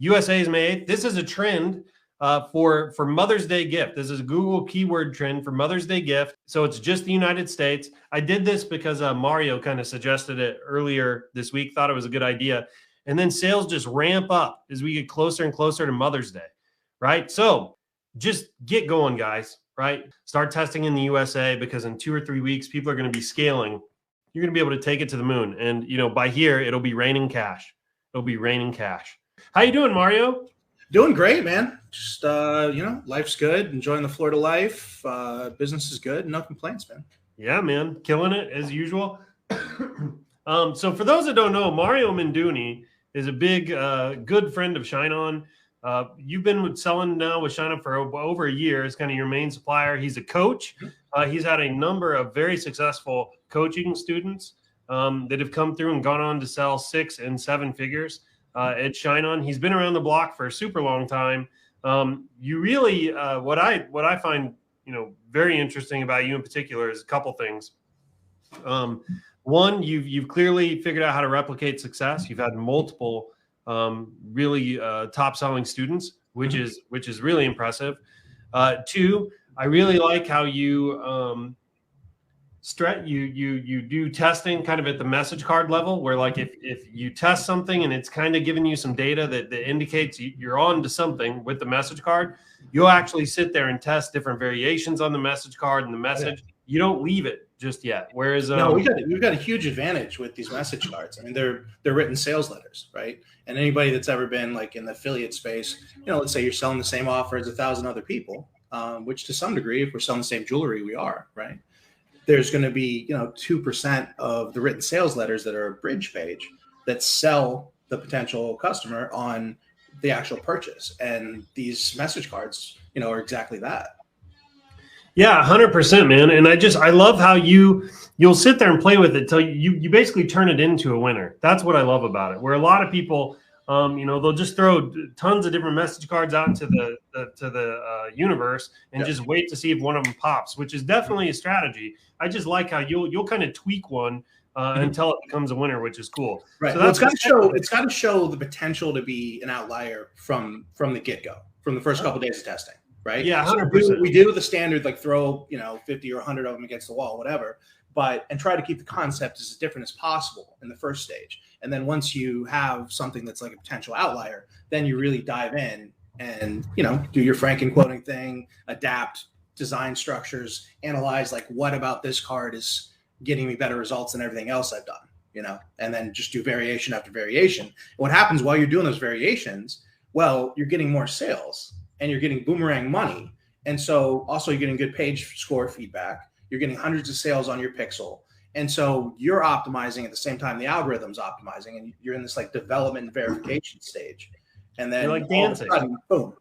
USA is May 8th. This is a trend for Mother's Day gift. This is a Google keyword trend for Mother's Day gift. So it's just the United States. I did this because Mario kind of suggested it earlier this week, thought it was a good idea. And then sales just ramp up as we get closer and closer to Mother's Day, right? So just get going, guys, right? Start testing in the USA, because in 2 or 3 weeks, people are going to be scaling. You're going to be able to take it to the moon. And, by here, it'll be raining cash. It'll be raining cash. How you doing, Mario? Doing great, man. Just, life's good. Enjoying the Florida life. Business is good. No complaints, man. Yeah, man. Killing it as usual. So for those that don't know, Mario Manduni is a big, good friend of ShineOn. You've been selling now with ShineOn for over a year. It's kind of your main supplier. He's a coach. He's had a number of very successful coaching students that have come through and gone on to sell 6 and 7 figures at ShineOn. He's been around the block for a super long time. You really, what I find, very interesting about you in particular is a couple things. One, you've clearly figured out how to replicate success. You've had multiple really top selling students, which is really impressive. 2, I really like how you you do testing kind of at the message card level, where like if you test something and it's kind of giving you some data that indicates you're on to something with the message card, you'll actually sit there and test different variations on the message card and the message. You don't leave it just yet. Whereas no, we've got a huge advantage with these message cards. I mean, they're written sales letters, right? And anybody that's ever been like in the affiliate space, let's say you're selling the same offer as 1,000 other people, which to some degree, if we're selling the same jewelry, we are, right? There's going to be, 2% of the written sales letters that are a bridge page that sell the potential customer on the actual purchase. And these message cards, are exactly that. Yeah, 100%, man. And I love how you'll sit there and play with it till you basically turn it into a winner. That's what I love about it. Where a lot of people, they'll just throw tons of different message cards out into the universe and just wait to see if one of them pops, which is definitely a strategy. I just like how you'll kind of tweak one until it becomes a winner, which is cool. Right. So it's got to show the potential to be an outlier from the get-go, from the first couple of days of testing. Right. Yeah. 100%. So we do the standard, like throw, 50 or 100 of them against the wall, whatever, and try to keep the concept as different as possible in the first stage. And then once you have something that's like a potential outlier, then you really dive in and, do your Franken quoting thing, adapt design structures, analyze like what about this card is getting me better results than everything else I've done, and then just do variation after variation. And what happens while you're doing those variations? Well, you're getting more sales and you're getting boomerang money. And so also you're getting good page score feedback. You're getting hundreds of sales on your pixel. And so you're optimizing at the same time the algorithm's optimizing, and you're in this like development and verification stage. And then you're like dancing. Sudden, boom.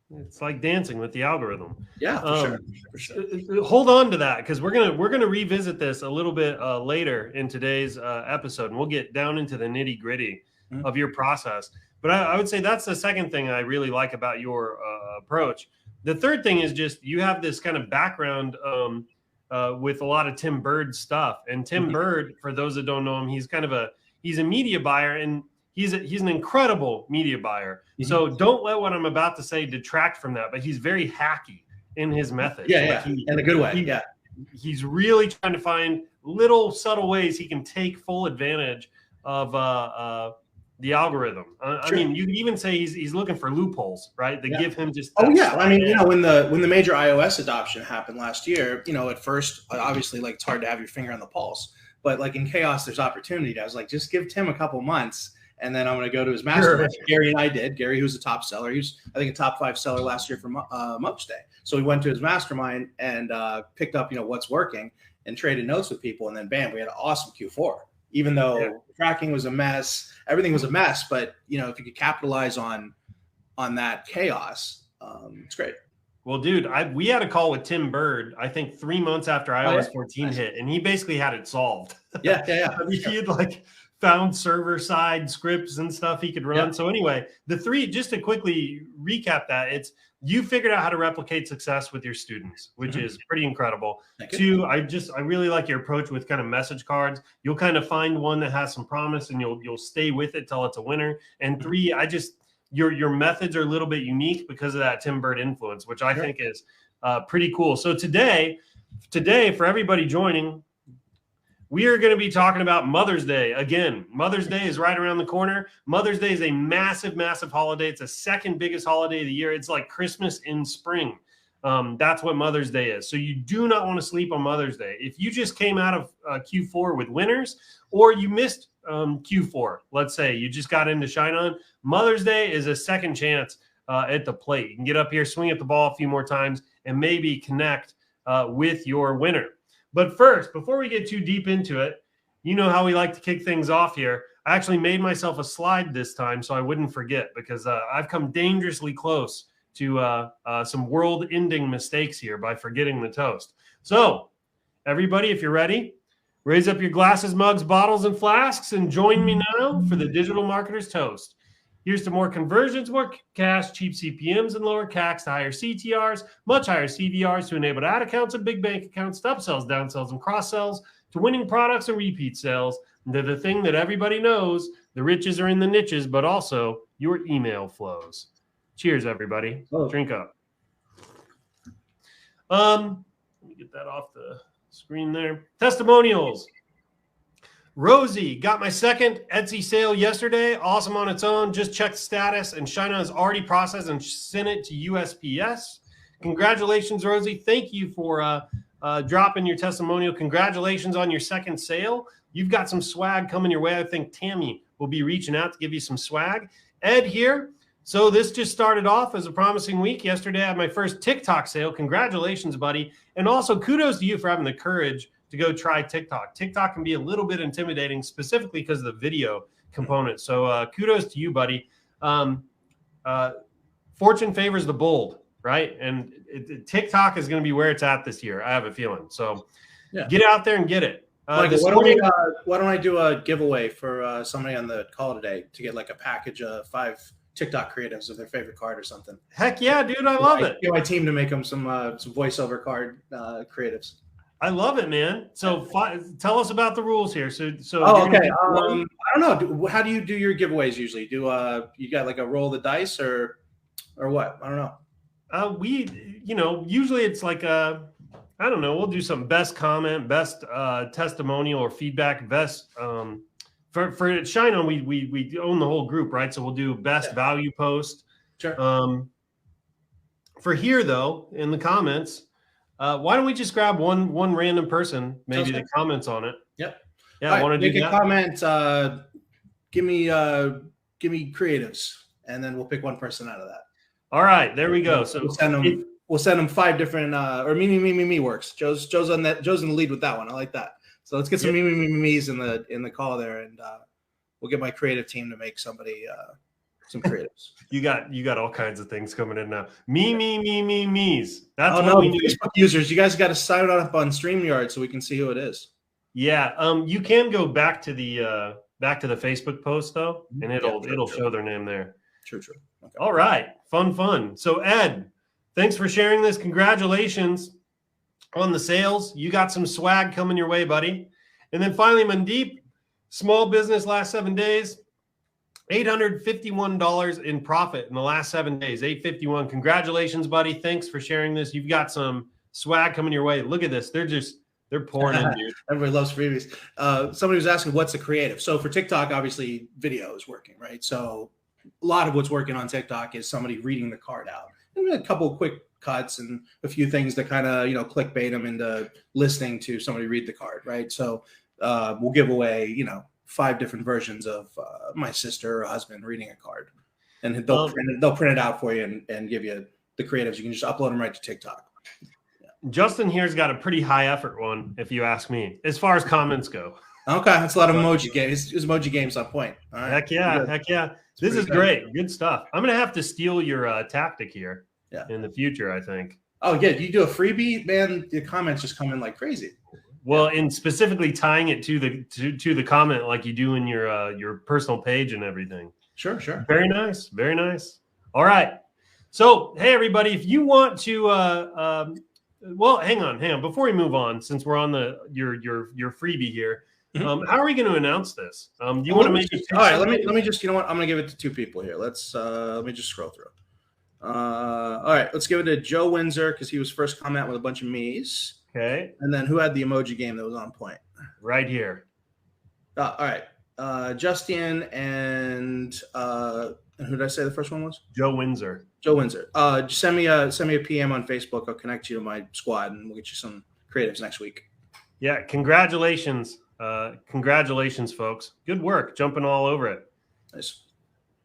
It's like dancing with the algorithm. Yeah, for sure. Hold on to that, because we're gonna revisit this a little bit later in today's episode, and we'll get down into the nitty gritty of your process. But I would say that's the second thing I really like about your approach. The third thing is just you have this kind of background with a lot of Tim Bird stuff. And Tim Bird, for those that don't know him, he's a media buyer, and he's an incredible media buyer. So don't let what I'm about to say detract from that. But he's very hacky in his methods. In a good way. He's really trying to find little subtle ways he can take full advantage of the algorithm. I mean, you could even say he's looking for loopholes, right? That give him just. Oh yeah, I mean, when the major iOS adoption happened last year, at first, obviously, like it's hard to have your finger on the pulse, but like in chaos, there's opportunity. I was like, just give Tim a couple months, and then I'm going to go to his mastermind. Sure. Gary and I did. Gary, who's a top seller, he was I think a top 5 seller last year for Mother's Day. So we went to his mastermind and picked up what's working and traded notes with people, and then bam, we had an awesome Q4. Even though tracking was a mess, everything was a mess. But if you could capitalize on that chaos, it's great. Well, dude, we had a call with Tim Bird, I think 3 months after iOS 14 hit, and he basically had it solved. Yeah. I mean, he had like found server side scripts and stuff he could run. Yeah. So anyway, the 3, just to quickly recap that, it's you figured out how to replicate success with your students, which is pretty incredible. 2, I really like your approach with kind of message cards. You'll kind of find one that has some promise and you'll stay with it till it's a winner. And 3, your methods are a little bit unique because of that Tim Bird influence, which I think is pretty cool. So today, for everybody joining, we are going to be talking about Mother's Day. Again, Mother's Day is right around the corner. Mother's Day is a massive, massive holiday. It's the second biggest holiday of the year. It's like Christmas in spring. That's what Mother's Day is. So you do not want to sleep on Mother's Day. If you just came out of Q4 with winners, or you missed Q4, let's say you just got into ShineOn, Mother's Day is a second chance at the plate. You can get up here, swing at the ball a few more times, and maybe connect with your winner. But first, before we get too deep into it, you know how we like to kick things off here. I actually made myself a slide this time so I wouldn't forget, because I've come dangerously close to some world-ending mistakes here by forgetting the toast. So, everybody, if you're ready, raise up your glasses, mugs, bottles, and flasks, and join me now for the Digital Marketer's Toast. Here's to more conversions, more cash, cheap CPMs, and lower CACs, to higher CTRs, much higher CVRs, to enable ad accounts and big bank accounts, to upsells, downsells, and cross-sells, to winning products and repeat sales, and to the thing that everybody knows, the riches are in the niches, but also your email flows. Cheers, everybody. Drink up. Let me get that off the screen there. Testimonials. Rosie got my second Etsy sale yesterday. Awesome on its own. Just checked the status, and ShineOn has already processed and sent it to USPS. Congratulations, Rosie. Thank you for dropping your testimonial. Congratulations on your second sale. You've got some swag coming your way. I think Tammy will be reaching out to give you some swag. Ed here. So this just started off as a promising week. Yesterday, I had my first TikTok sale. Congratulations, buddy. And also kudos to you for having the courage to go try TikTok. TikTok can be a little bit intimidating, specifically because of the video component. So kudos to you, buddy. Fortune favors the bold, right? And TikTok is going to be where it's at this year, I have a feeling. So get out there and get it. Michael, why don't I do a giveaway for somebody on the call today to get like a package of 5 TikTok creatives of their favorite card or something? Heck yeah, dude. I love it. Get my team to make them some voiceover card creatives. I love it, man. So tell us about the rules here. So okay. I don't know. How do you do your giveaways usually? Do you got like a roll of the dice or what? I don't know. Usually it's like I don't know. We'll do some best comment, best testimonial or feedback, best for ShineOn. We own the whole group, right? So we'll do best value post. Sure. For here though, in the comments. Why don't we just grab one random person, maybe that comments on it? Yep. Yeah, I want to do that. Comment. Give me creatives, and then we'll pick one person out of that. All right, there we go. So we'll send them 5 different or me works. Joe's on that. Joe's in the lead with that one. I like that. So let's get some me's in the call there, and we'll get my creative team to make somebody some creatives. You got all kinds of things coming in now. Me's. That's we need. Facebook users. You guys got to sign up on StreamYard so we can see who it is. Yeah. You can go back to the Facebook post though, and it'll show their name there. True. Okay. All right. Fun. So Ed, thanks for sharing this. Congratulations on the sales. You got some swag coming your way, buddy. And then finally, Mandeep, small business last 7 days. $851 in profit in the last 7 days. 851. Congratulations, buddy. Thanks for sharing this. You've got some swag coming your way. Look at this. They're pouring in, dude. Everybody loves freebies. Somebody was asking what's a creative. So for TikTok, obviously video is working, right? So a lot of what's working on TikTok is somebody reading the card out. And a couple of quick cuts and a few things that kind of, clickbait them into listening to somebody read the card, right? So we'll give away, 5 different versions of my sister or husband reading a card, and they'll print it out for you and give you the creatives. You can just upload them right to TikTok. Yeah. Justin here's got a pretty high effort one, if you ask me, as far as comments go. Okay, that's a lot of emoji games. His emoji game's on point. All right. Heck yeah. This is great. Good stuff. I'm gonna have to steal your tactic here in the future, I think. Oh yeah, you do a freebie, man. The comments just come in like crazy. Well, and specifically tying it to the comment like you do in your personal page and everything. Sure. Very nice. All right. So, hey everybody, if you want to, hang on. Before we move on, since we're on your freebie here, How are we going to announce this? Do you Well, want to make it? all right, let me just, you know what? I'm going to give it to two people here. Let me just scroll through. All right, let's give it to Joe Windsor because he was first coming out with a bunch of me's. Okay. And then who had the emoji game that was on point? Right here. All right. Justin and who did I say the first one was? Joe Windsor. Joe Windsor. Just send me a PM on Facebook. I'll connect you to my squad and we'll get you some creatives next week. Yeah, congratulations. Congratulations, folks. Good work jumping all over it. Nice.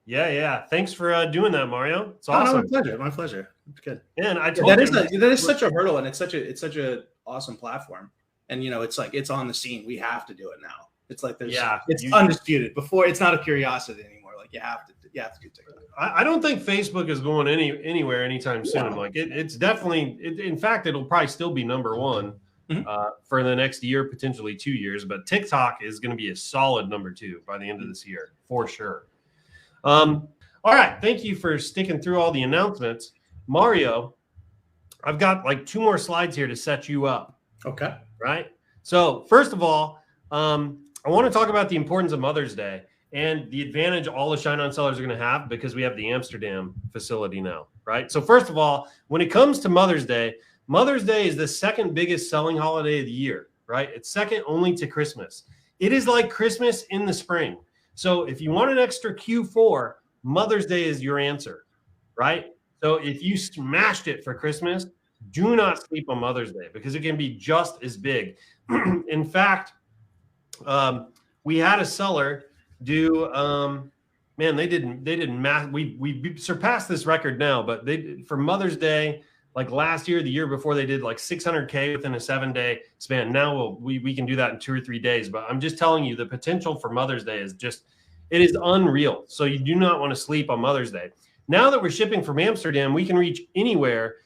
Yeah. Thanks for doing that, Mario. It's awesome. No, my pleasure. It's good. And I told that is such a hurdle, and it's such a awesome platform. And it's like it's on the scene. We have to do it now. It's like it's undisputed. Before it's not a curiosity anymore. Like you have to do TikTok. I don't think Facebook is going anywhere anytime soon. No. Like it's definitely. In fact, it'll probably still be number one for the next year, potentially 2 years. But TikTok is going to be a solid number 2 by the end of this year for sure. All right. Thank you for sticking through all the announcements. Mario, I've got like 2 more slides here to set you up. Okay. Right. So first of all, I want to talk about the importance of Mother's Day and the advantage all the ShineOn sellers are going to have because we have the Amsterdam facility now. Right. So first of all, when it comes to Mother's Day is the second biggest selling holiday of the year. Right. It's second only to Christmas. It is like Christmas in the spring. So if you want an extra Q4, Mother's Day is your answer, right? So if you smashed it for Christmas, do not sleep on Mother's Day because it can be just as big. In fact, we had a seller do, they didn't math. We surpassed this record now, but for Mother's Day, like last year, the year before, they did like 600K within a 7-day span. Now we can do that in 2 or 3 days. But I'm just telling you, the potential for Mother's Day is it is unreal. So you do not want to sleep on Mother's Day. Now that we're shipping from Amsterdam, we can reach anywhere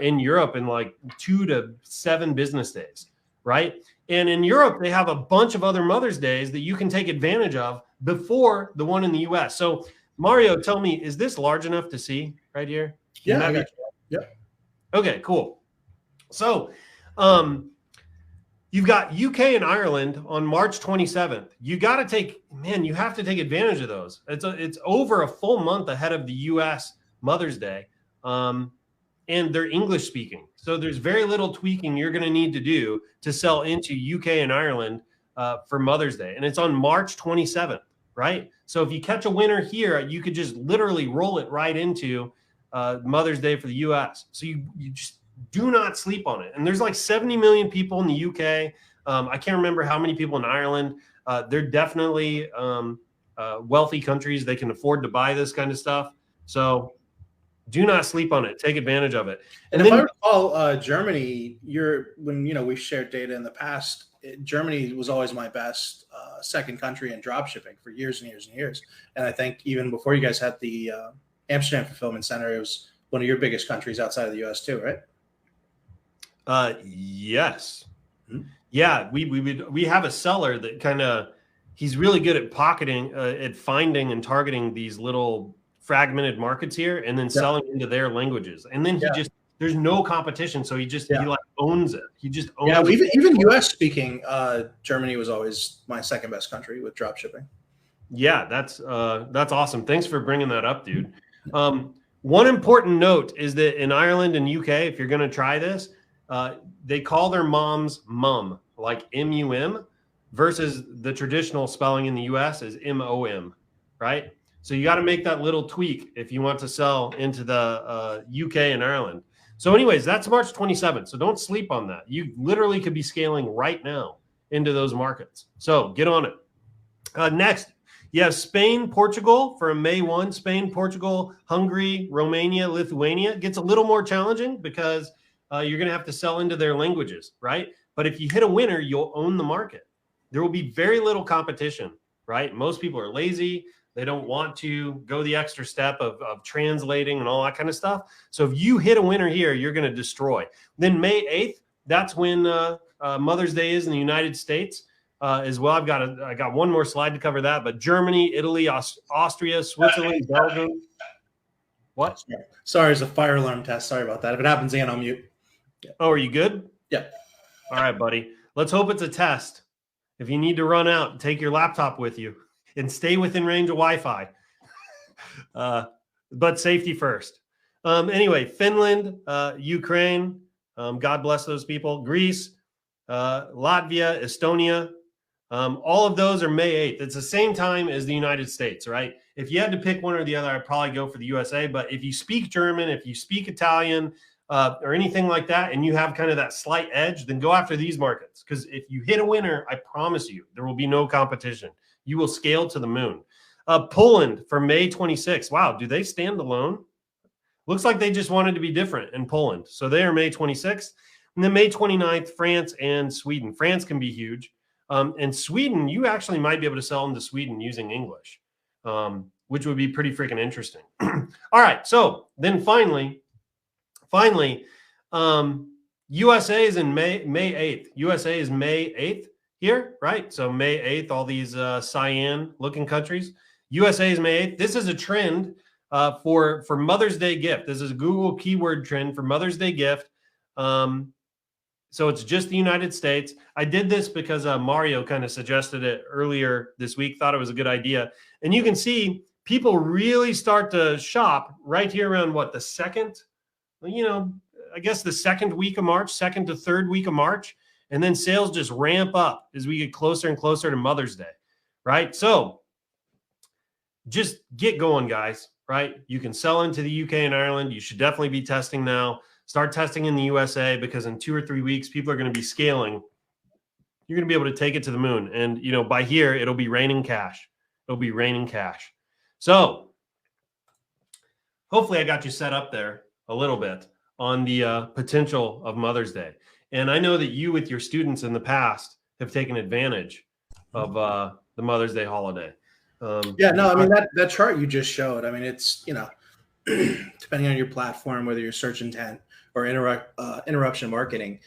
in Europe in like 2 to 7 business days, right? And in Europe, they have a bunch of other Mother's Days that you can take advantage of before the one in the U.S. So Mario, tell me, is this large enough to see right here? Yeah. Okay, cool. So you've got UK and Ireland on March 27th. You have to take advantage of those. It's over a full month ahead of the US Mother's Day. And they're English speaking. So there's very little tweaking you're going to need to do to sell into UK and Ireland for Mother's Day. And it's on March 27th, right? So if you catch a winner here, you could just literally roll it right into Mother's Day for the US. So you just do not sleep on it. And there's like 70 million people in the UK. I can't remember how many people in Ireland. They're definitely wealthy countries. They can afford to buy this kind of stuff. So do not sleep on it. Take advantage of it. And if I recall, Germany, we've shared data in the past. Germany was always my best second country in drop shipping for years and years and years. And I think even before you guys had the Amsterdam Fulfillment Center, it was one of your biggest countries outside of the U.S. too, right? Yes. Mm-hmm. Yeah, we have a seller that he's really good at pocketing, at finding and targeting these little fragmented markets here, and then selling into their languages. And then there's no competition, so he like owns it. He just owns it. Yeah, even U.S. speaking, Germany was always my second best country with drop shipping. Yeah, that's awesome. Thanks for bringing that up, dude. One important note is that in Ireland and UK, if you're going to try this, they call their moms mum, like M-U-M, versus the traditional spelling in the US is M-O-M, right? So you got to make that little tweak if you want to sell into the UK and Ireland. So anyways, that's March 27th. So don't sleep on that. You literally could be scaling right now into those markets. So get on it. Next, you have Spain, Portugal for May 1. Spain, Portugal, Hungary, Romania, Lithuania. It gets a little more challenging because you're going to have to sell into their languages, right? But if you hit a winner, you'll own the market. There will be very little competition, right? Most people are lazy. They don't want to go the extra step of translating and all that kind of stuff. So if you hit a winner here, you're going to destroy. Then May 8th, that's when Mother's Day is in the United States as well. I got one more slide to cover that, but Germany, Italy, Austria, Switzerland, Belgium. What? Sorry, it's a fire alarm test. Sorry about that. If it happens again, I'll mute. Yeah. Oh, are you good? Yeah. All right, buddy. Let's hope it's a test. If you need to run out, take your laptop with you and stay within range of Wi-Fi. But safety first. Anyway, Finland, Ukraine, God bless those people. Greece, Latvia, Estonia, all of those are May 8th. It's the same time as the United States, right? If you had to pick one or the other, I'd probably go for the USA. But if you speak German, if you speak Italian, or anything like that, and you have kind of that slight edge, then go after these markets. Because if you hit a winner, I promise you, there will be no competition. You will scale to the moon. Poland for May 26th. Wow, do they stand alone? Looks like they just wanted to be different in Poland. So they are May 26th. And then May 29th, France and Sweden. France can be huge. And Sweden, you actually might be able to sell into Sweden using English, which would be pretty freaking interesting. All right, so then finally, USA is in May 8th. USA is May 8th here, right? So May 8th, all these cyan-looking countries. USA is May 8th. This is a trend for Mother's Day gift. This is a Google keyword trend for Mother's Day gift. So it's just the United States. I did this because Mario kind of suggested it earlier this week, thought it was a good idea. And you can see people really start to shop right here around what, the second, I guess the second week of March, second to third week of March. And then sales just ramp up as we get closer and closer to Mother's Day, right? So just get going, guys, right? You can sell into the UK and Ireland. You should definitely be testing now. Start testing in the USA, because in 2 or 3 weeks, people are going to be scaling. You're going to be able to take it to the moon. And, by here, it'll be raining cash. It'll be raining cash. So hopefully I got you set up there a little bit on the potential of Mother's Day. And I know that you, with your students in the past, have taken advantage of the Mother's Day holiday. That chart you just showed, it's, depending on your platform, whether you're search intent or interruption marketing,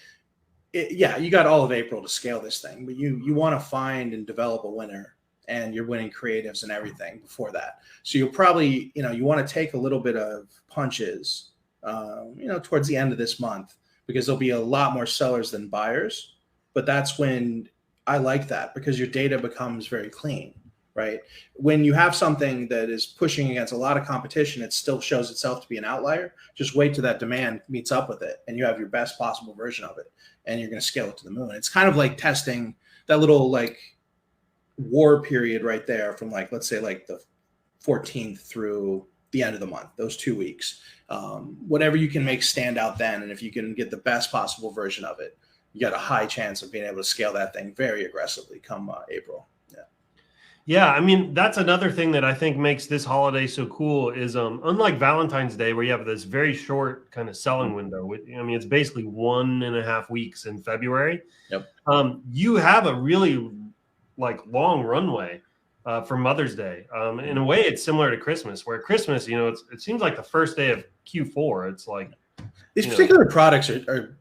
you got all of April to scale this thing, but you want to find and develop a winner, and you're winning creatives and everything before that. So you'll probably, you want to take a little bit of punches, towards the end of this month, because there'll be a lot more sellers than buyers. But that's when I like that, because your data becomes very clean. Right? When you have something that is pushing against a lot of competition, it still shows itself to be an outlier. Just wait till that demand meets up with it, and you have your best possible version of it, and you're going to scale it to the moon. It's kind of like testing that little war period right there from let's say the 14th through the end of the month, those 2 weeks. Whatever you can make stand out then, and if you can get the best possible version of it, you got a high chance of being able to scale that thing very aggressively come April. Yeah, that's another thing that I think makes this holiday so cool is unlike Valentine's Day, where you have this very short kind of selling window. It's basically 1.5 weeks in February. Yep. You have a really long runway for Mother's Day. In a way, it's similar to Christmas, where Christmas, it seems like the first day of Q4. It's like these particular products are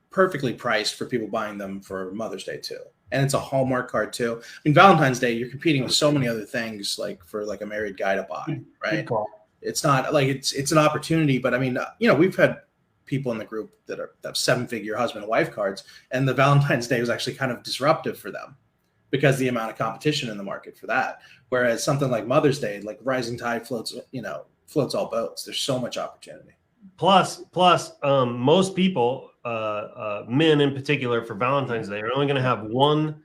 perfectly priced for people buying them for Mother's Day too. And it's a Hallmark card too. Valentine's Day, you're competing with so many other things, for a married guy to buy, right? It's not it's an opportunity, but we've had people in the group that have 7-figure husband and wife cards, and the Valentine's Day was actually kind of disruptive for them because the amount of competition in the market for that. Whereas something like Mother's Day, rising tide floats all boats. There's so much opportunity. Plus, most people, men in particular, for Valentine's Day are only going to have one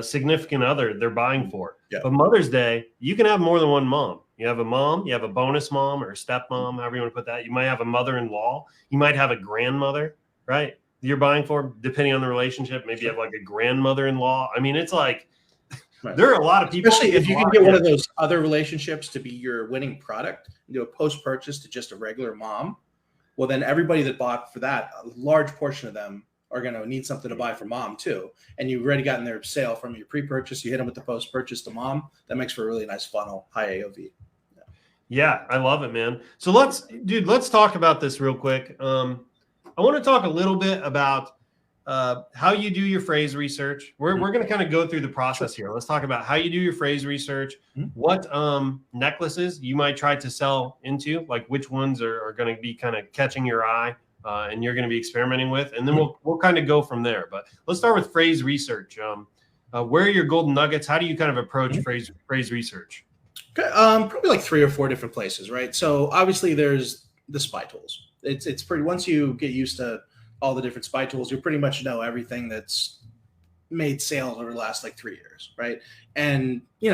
significant other they're buying for. Yeah. But Mother's Day, you can have more than one mom. You have a mom, you have a bonus mom or a stepmom, however you want to put that. You might have a mother-in-law. You might have a grandmother, right? You're buying for, depending on the relationship. Maybe you have a grandmother-in-law. It's right. There are a lot of people. Especially if you can get one of those other relationships to be your winning product and do a post-purchase to just a regular mom. Well, then everybody that bought for that, a large portion of them are going to need something to buy for mom too. And you've already gotten their sale from your pre-purchase. You hit them with the post-purchase to mom. That makes for a really nice funnel, high AOV. Yeah, I love it, man. So let's talk about this real quick. I want to talk a little bit about how you do your phrase research. We're going to kind of go through the process here. Let's talk about how you do your phrase research, what necklaces you might try to sell into, which ones are going to be kind of catching your eye and you're going to be experimenting with. And then we'll kind of go from there. But let's start with phrase research. Where are your golden nuggets? How do you kind of approach phrase research? Okay, probably like 3 or 4 different places, right? So obviously there's the spy tools. It's pretty, once you get used to all the different spy tools, you pretty much know everything that's made sales over the last like 3 years, right? And you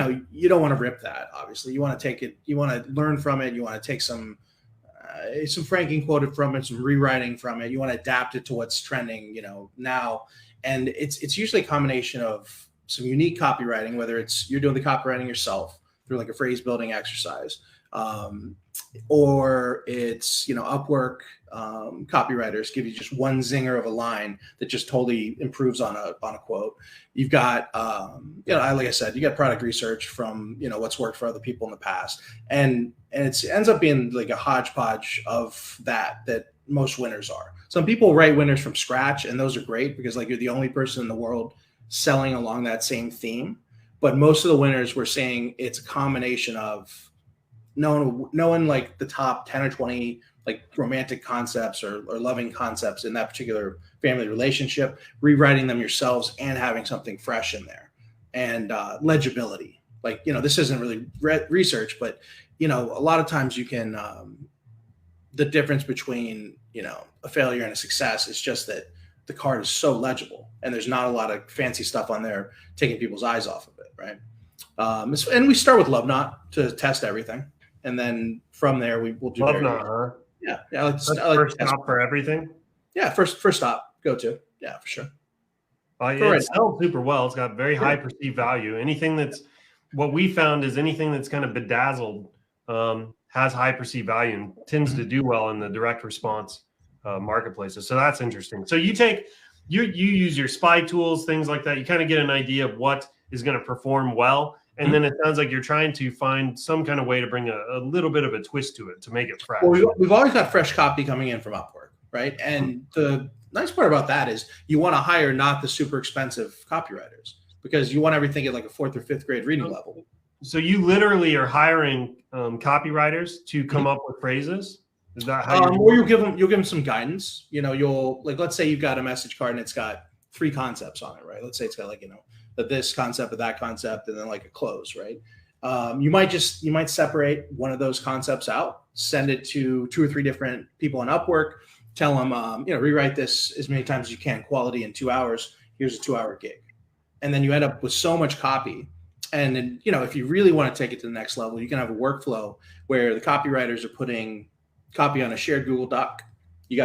don't want to rip that. Obviously, you want to take it, you want to learn from it, you want to take some franking quoted from it, some rewriting from it. You want to adapt it to what's trending, now. And it's usually a combination of some unique copywriting, whether it's you're doing the copywriting yourself through like a phrase building exercise, or it's Upwork copywriters give you just one zinger of a line that just totally improves on a quote. You've got like I said, you got product research from what's worked for other people in the past, and it ends up being like a hodgepodge of that most winners are. Some people write winners from scratch, and those are great because like you're the only person in the world selling along that same theme. But most of the winners, we're saying it's a combination of knowing like the top 10 or 20 like romantic concepts or loving concepts in that particular family relationship, rewriting them yourselves and having something fresh in there, and legibility. Like, this isn't really research, but a lot of times you can, the difference between, a failure and a success is just that the card is so legible and there's not a lot of fancy stuff on there taking people's eyes off of it. Right. And we start with Love Knot to test everything. And then from there, we'll do Love Knot, huh? Yeah. First stop for everything. Yeah. First stop, go to. Yeah, for sure. It sells super well. It's got very high perceived value. What we found is anything that's kind of bedazzled has high perceived value and tends to do well in the direct response marketplaces. So that's interesting. So you use your spy tools, things like that. You kind of get an idea of what is going to perform well. And then it sounds like you're trying to find some kind of way to bring a little bit of a twist to it to make it fresh. Well, we've always got fresh copy coming in from Upwork, right? And the nice part about that is you want to hire not the super expensive copywriters because you want everything at like a 4th or 5th grade reading level. So you literally are hiring copywriters to come up with phrases? Is that how or you'll give them some guidance. You'll like, let's say you've got a message card and it's got 3 concepts on it, right? Let's say it's got like, this concept or that concept, and then like a close, right? You might separate one of those concepts out, send it to 2 or 3 different people on Upwork, tell them, rewrite this as many times as you can, quality in 2 hours. Here's a 2-hour gig. And then you end up with so much copy. And then, if you really want to take it to the next level, you can have a workflow where the copywriters are putting copy on a shared Google Doc. You've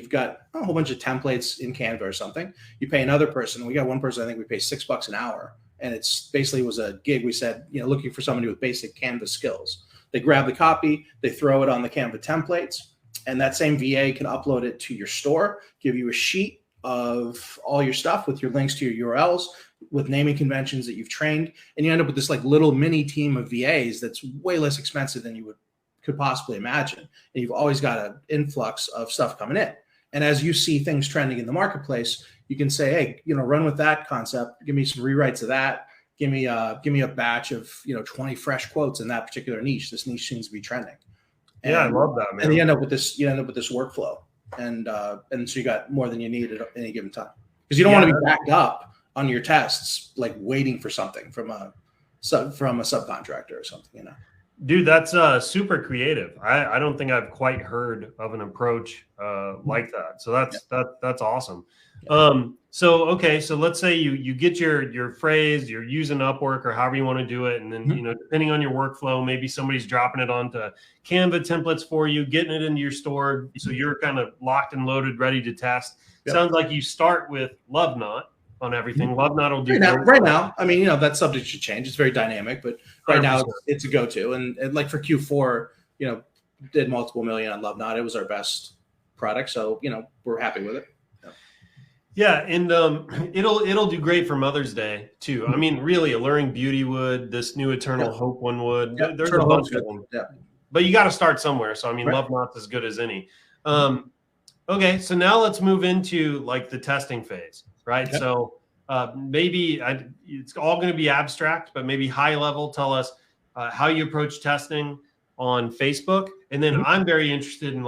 got a whole bunch of templates in Canva or something. You pay another person. We got one person, I think we pay $6 an hour. And it's basically was a gig. We said, looking for somebody with basic Canva skills. They grab the copy, they throw it on the Canva templates, and that same VA can upload it to your store, give you a sheet of all your stuff with your links to your URLs, with naming conventions that you've trained. And you end up with this like little mini team of VAs that's way less expensive than you could possibly imagine. And you've always got an influx of stuff coming in. And as you see things trending in the marketplace, you can say, hey, run with that concept. Give me some rewrites of that. Give me a batch of 20 fresh quotes in that particular niche. This niche seems to be trending. And, I love that, man. And you end up with this workflow, and so you got more than you need at any given time because you don't want to be backed up on your tests, like waiting for something from a subcontractor or something, Dude, that's super creative. I don't think I've quite heard of an approach like that. So that's awesome. Yeah. So let's say you get your phrase, you're using Upwork or however you want to do it, and then depending on your workflow, maybe somebody's dropping it onto Canva templates for you, getting it into your store, so you're kind of locked and loaded, ready to test. Yep. Sounds like you start with Love Knot on everything. Love Knot will do right now. I mean, that subject should change. It's very dynamic, but right 100%. Now it's a go-to. And like for Q4, did multiple million on Love Knot. It was our best product, so we're happy with it. Yeah, and it'll do great for Mother's Day too. I mean, really, Alluring Beauty would, this new Eternal Hope one would. Yeah, there's a bunch of them. Yeah. But you got to start somewhere. So I mean, Love Knot's as good as any. Okay, so now let's move into like the testing phase, right? Okay. So maybe it's all going to be abstract, but maybe high level. Tell us how you approach testing on Facebook, and then I'm very interested in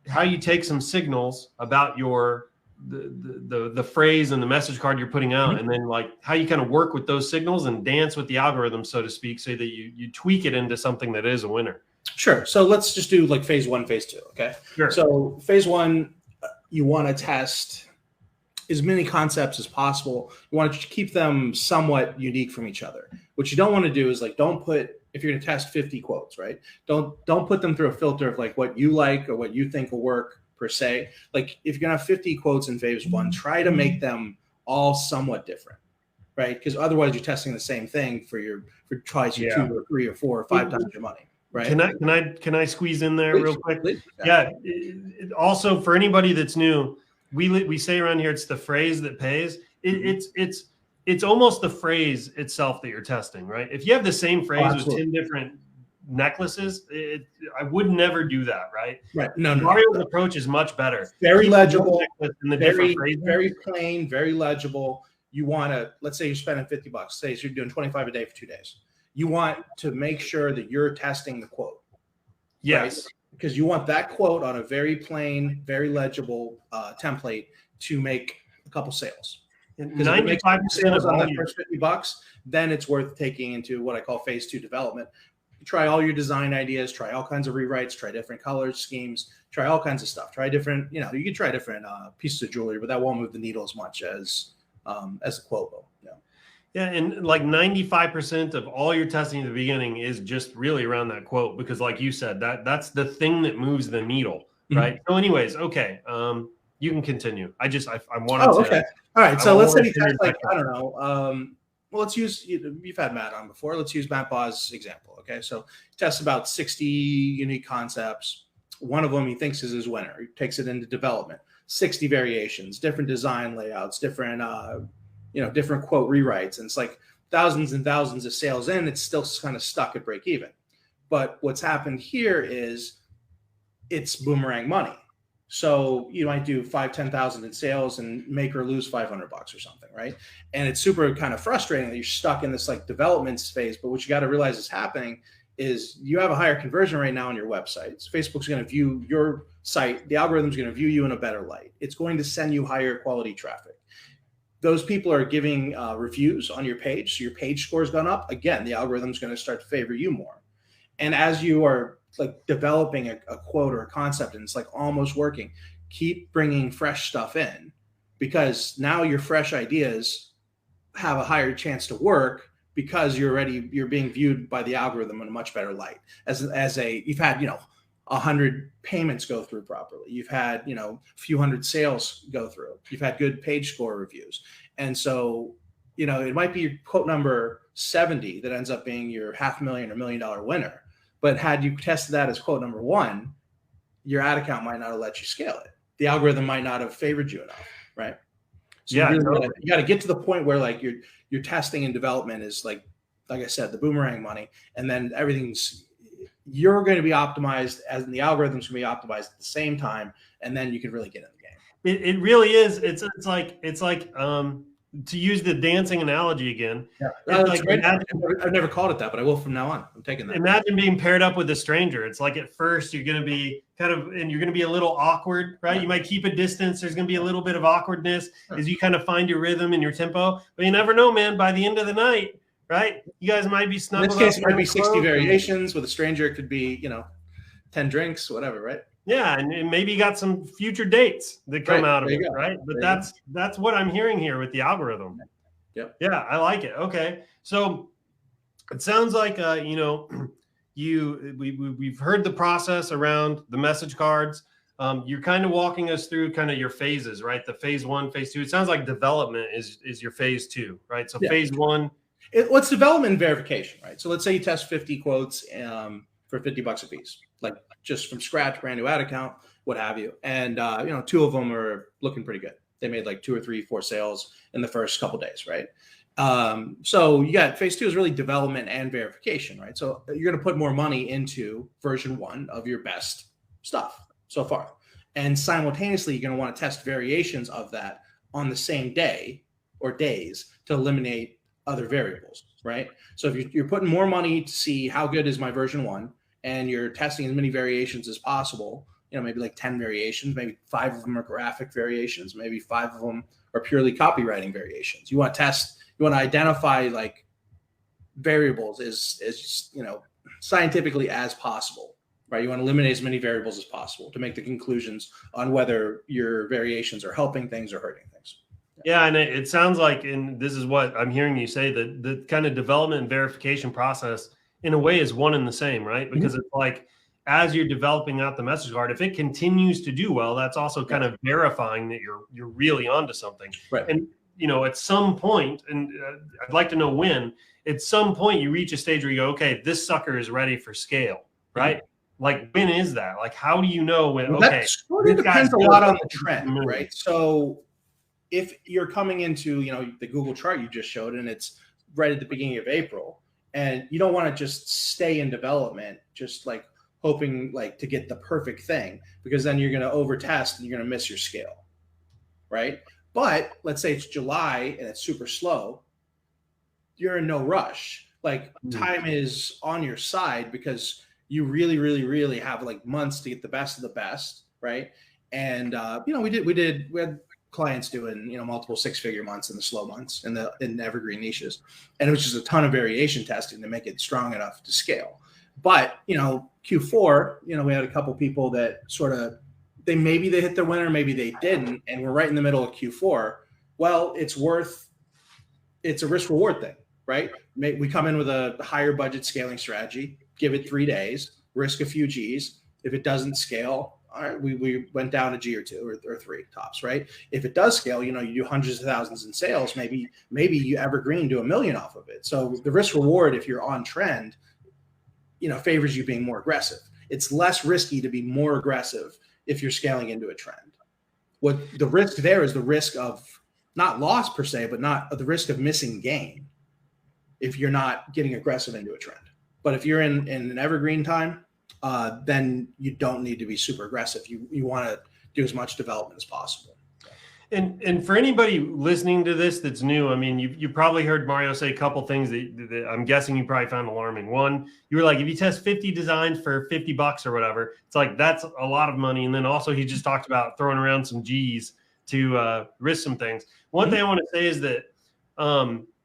how you take some signals about your the phrase and the message card you're putting out, and then like how you kind of work with those signals and dance with the algorithm, so to speak, so that you tweak it into something that is a winner. Sure. So let's just do like phase 1, phase 2. Okay. Sure. So phase 1, you want to test as many concepts as possible. You want to keep them somewhat unique from each other. What you don't want to do is like, don't put, if you're going to test 50 quotes, right? Don't put them through a filter of like what you like or what you think will work per se. Like if you're going to have 50 quotes in phase 1, try to make them all somewhat different, right? Because otherwise you're testing the same thing for twice your 2 or 3 or 4 or 5 times your money. Right. Can I squeeze in there real quick? Please. Yeah. Also, for anybody that's new, we say around here it's the phrase that pays. It's almost the phrase itself that you're testing, right? If you have the same phrase with 10 different necklaces, I would never do that, right? Right. No. Mario's approach is much better. Very legible, very plain, very legible. You want to, let's say you're spending $50. Say you're doing 25 a day for 2 days. You want to make sure that you're testing the quote. Yes. Right? Because you want that quote on a very plain, very legible template to make a couple sales. 95% sales on that first $50, then it's worth taking into what I call phase 2 development. Try all your design ideas, try all kinds of rewrites, try different colors, schemes, try all kinds of stuff. Try different, you can try different pieces of jewelry, but that won't move the needle as much as the quote will. Yeah, and like 95% of all your testing at the beginning is just really around that quote, because like you said, that's the thing that moves the needle, right? So anyways, okay, you can continue. I wanted to. Okay. All right, so let's say you test like, I don't know, well, let's use, you've had Matt on before. Let's use Matt Baugh's example, okay? So he tests about 60 unique concepts. One of them he thinks is his winner. He takes it into development, 60 variations, different design layouts, different different quote rewrites. And it's like thousands and thousands of sales in, it's still kind of stuck at break even. But what's happened here is it's boomerang money. So you might do 5,000-10,000 in sales and make or lose $500 or something, right? And it's super kind of frustrating that you're stuck in this like development phase. But what you got to realize is happening is you have a higher conversion rate now on your websites. Facebook's going to view your site. The algorithm's going to view you in a better light. It's going to send you higher quality traffic. Those people are giving reviews on your page. So your page score has gone up. Again, the algorithm's going to start to favor you more. And as you are like developing a quote or a concept and it's like almost working, keep bringing fresh stuff in, because now your fresh ideas have a higher chance to work because you're being viewed by the algorithm in a much better light. You've had, 100 payments go through properly. You've had, a few hundred sales go through. You've had good page score reviews. And so, it might be your quote number 70 that ends up being your $500,000 or $1 million winner. But had you tested that as quote number 1, your ad account might not have let you scale it. The algorithm might not have favored you enough, right? So you got to get to the point where like your testing and development is like I said, the boomerang money, and then you're going to be optimized and the algorithm's going to be optimized at the same time, and then you can really get in the game. It really is. It's like to use the dancing analogy again. Yeah. I've never called it that, but I will from now on. I'm taking that. Imagine being paired up with a stranger. It's like at first you're going to be and you're going to be a little awkward, right? Yeah. You might keep a distance. There's going to be a little bit of awkwardness as you kind of find your rhythm and your tempo, but you never know, man. By the end of the night, right? You guys might be snuggled. In this case, it might be 60 variations. With a stranger, it could be, 10 drinks, whatever, right? Yeah, and maybe you got some future dates that come out of it, right? But that's what I'm hearing here with the algorithm. Yep. Yeah, I like it. Okay, so it sounds like we've heard the process around the message cards. You're kind of walking us through kind of your phases, right? The phase 1, phase 2. It sounds like development is your phase 2, right? So phase 1. What's development and verification, right? So let's say you test 50 quotes for $50 a piece, like just from scratch, brand new ad account, what have you. And, 2 of them are looking pretty good. They made like 2 or 3, 4 sales in the first couple of days, right? So you got phase 2 is really development and verification, right? So you're going to put more money into version 1 of your best stuff so far. And simultaneously, you're going to want to test variations of that on the same day or days to eliminate other variables, right? So if you're putting more money to see how good is my version 1, and you're testing as many variations as possible maybe like 10 variations, maybe 5 of them are graphic variations, maybe 5 of them are purely copywriting variations. You want to test, you want to identify like variables as scientifically as possible, right? You want to eliminate as many variables as possible to make the conclusions on whether your variations are helping things or hurting things. Yeah, and it sounds like, and this is what I'm hearing you say, that the kind of development and verification process in a way is one and the same, right? Because it's like, as you're developing out the message card, if it continues to do well, that's also kind of verifying that you're really onto something. Right. And at some point, and I'd like to know when, at some point you reach a stage where you go, okay, this sucker is ready for scale, right? Like, when is that? Like, how do you know when? Well, okay, that sort of depends a lot on the trend, right? So if you're coming into the Google chart you just showed, and it's right at the beginning of April, and you don't want to just stay in development, just like hoping like to get the perfect thing, because then you're going to over test and you're going to miss your scale, right? But let's say it's July and it's super slow, you're in no rush. Like, time is on your side because you really, really, really have like months to get the best of the best, right? And we had clients doing multiple 6-figure months in the slow months in the evergreen niches, and it was just a ton of variation testing to make it strong enough to scale. But Q4, we had a couple people that sort of maybe they hit their winner, maybe they didn't, and we're right in the middle of Q4. Well, it's a risk reward thing, right? We come in with a higher budget scaling strategy, give it 3 days, risk a few G's. If it doesn't scale, all right, we went down a G or 2 or 3 tops, right? If it does scale, you do hundreds of thousands in sales, maybe you evergreen do $1 million off of it. So the risk reward, if you're on trend, favors you being more aggressive. It's less risky to be more aggressive if you're scaling into a trend. What the risk there is the risk of not loss per se, but not the risk of missing gain if you're not getting aggressive into a trend. But if you're in an evergreen time, then you don't need to be super aggressive. You want to do as much development as possible. And for anybody listening to this that's new, I mean, you probably heard Mario say a couple things that I'm guessing you probably found alarming. One, you were like, if you test 50 designs for $50 or whatever, it's like, that's a lot of money. And then also he just talked about throwing around some G's to risk some things. One thing I want to say is that,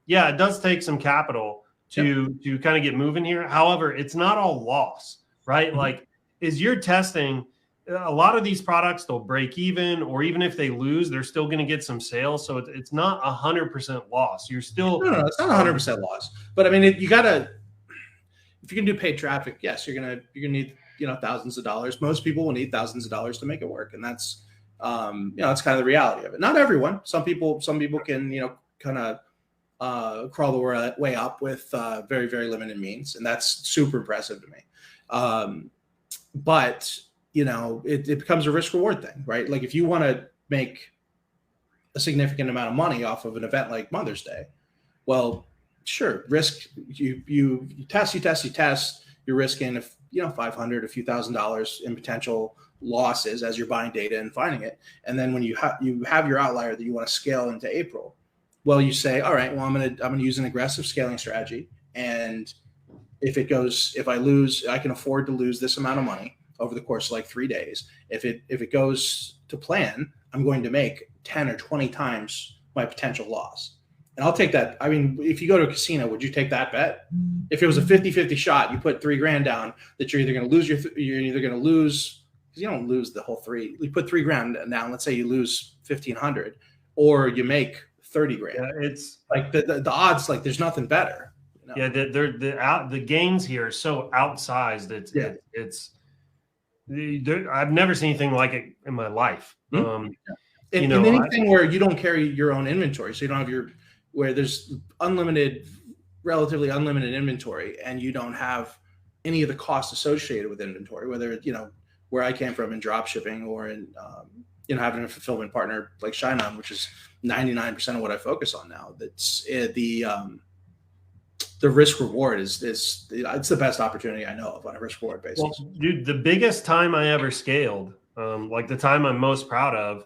it does take some capital to kind of get moving here. However, it's not all loss, right? Like, as you're testing, a lot of these products, they'll break even, or even if they lose, they're still going to get some sales. So it's not 100% loss. You're still no, it's not 100% loss. But I mean, if you can do paid traffic, yes, you're gonna need thousands of dollars. Most people will need thousands of dollars to make it work, and that's that's kind of the reality of it. Not everyone. Some people can kind of crawl the way up with very, very limited means, and that's super impressive to me. But it becomes a risk reward thing, right? Like, if you want to make a significant amount of money off of an event like Mother's Day, well, sure, risk. You test. You're risking $500, a few $1,000s in potential losses as you're buying data and finding it. And then when you have your outlier that you want to scale into April, well, you say, all right, well, I'm gonna use an aggressive scaling strategy, and if I lose, I can afford to lose this amount of money over the course of like 3 days. If it goes to plan, I'm going to make 10 or 20 times my potential loss. And I'll take that. I mean, if you go to a casino, would you take that bet? If it was a 50-50 shot, you put $3,000 down that you're either going to lose because you don't lose the whole 3. You put $3,000 down. Let's say you lose 1,500, or you make $30,000. Yeah, it's like the odds, like, there's nothing better. Yeah, the gains here are so outsized. I've never seen anything like it in my life. And anything where you don't carry your own inventory, so you don't have where there's relatively unlimited inventory, and you don't have any of the costs associated with inventory, whether where I came from in drop shipping, or in having a fulfillment partner like ShineOn, which is 99% of what I focus on now. That's the risk reward is it's the best opportunity I know of on a risk reward basis. Well, dude, the biggest time I ever scaled, like the time I'm most proud of,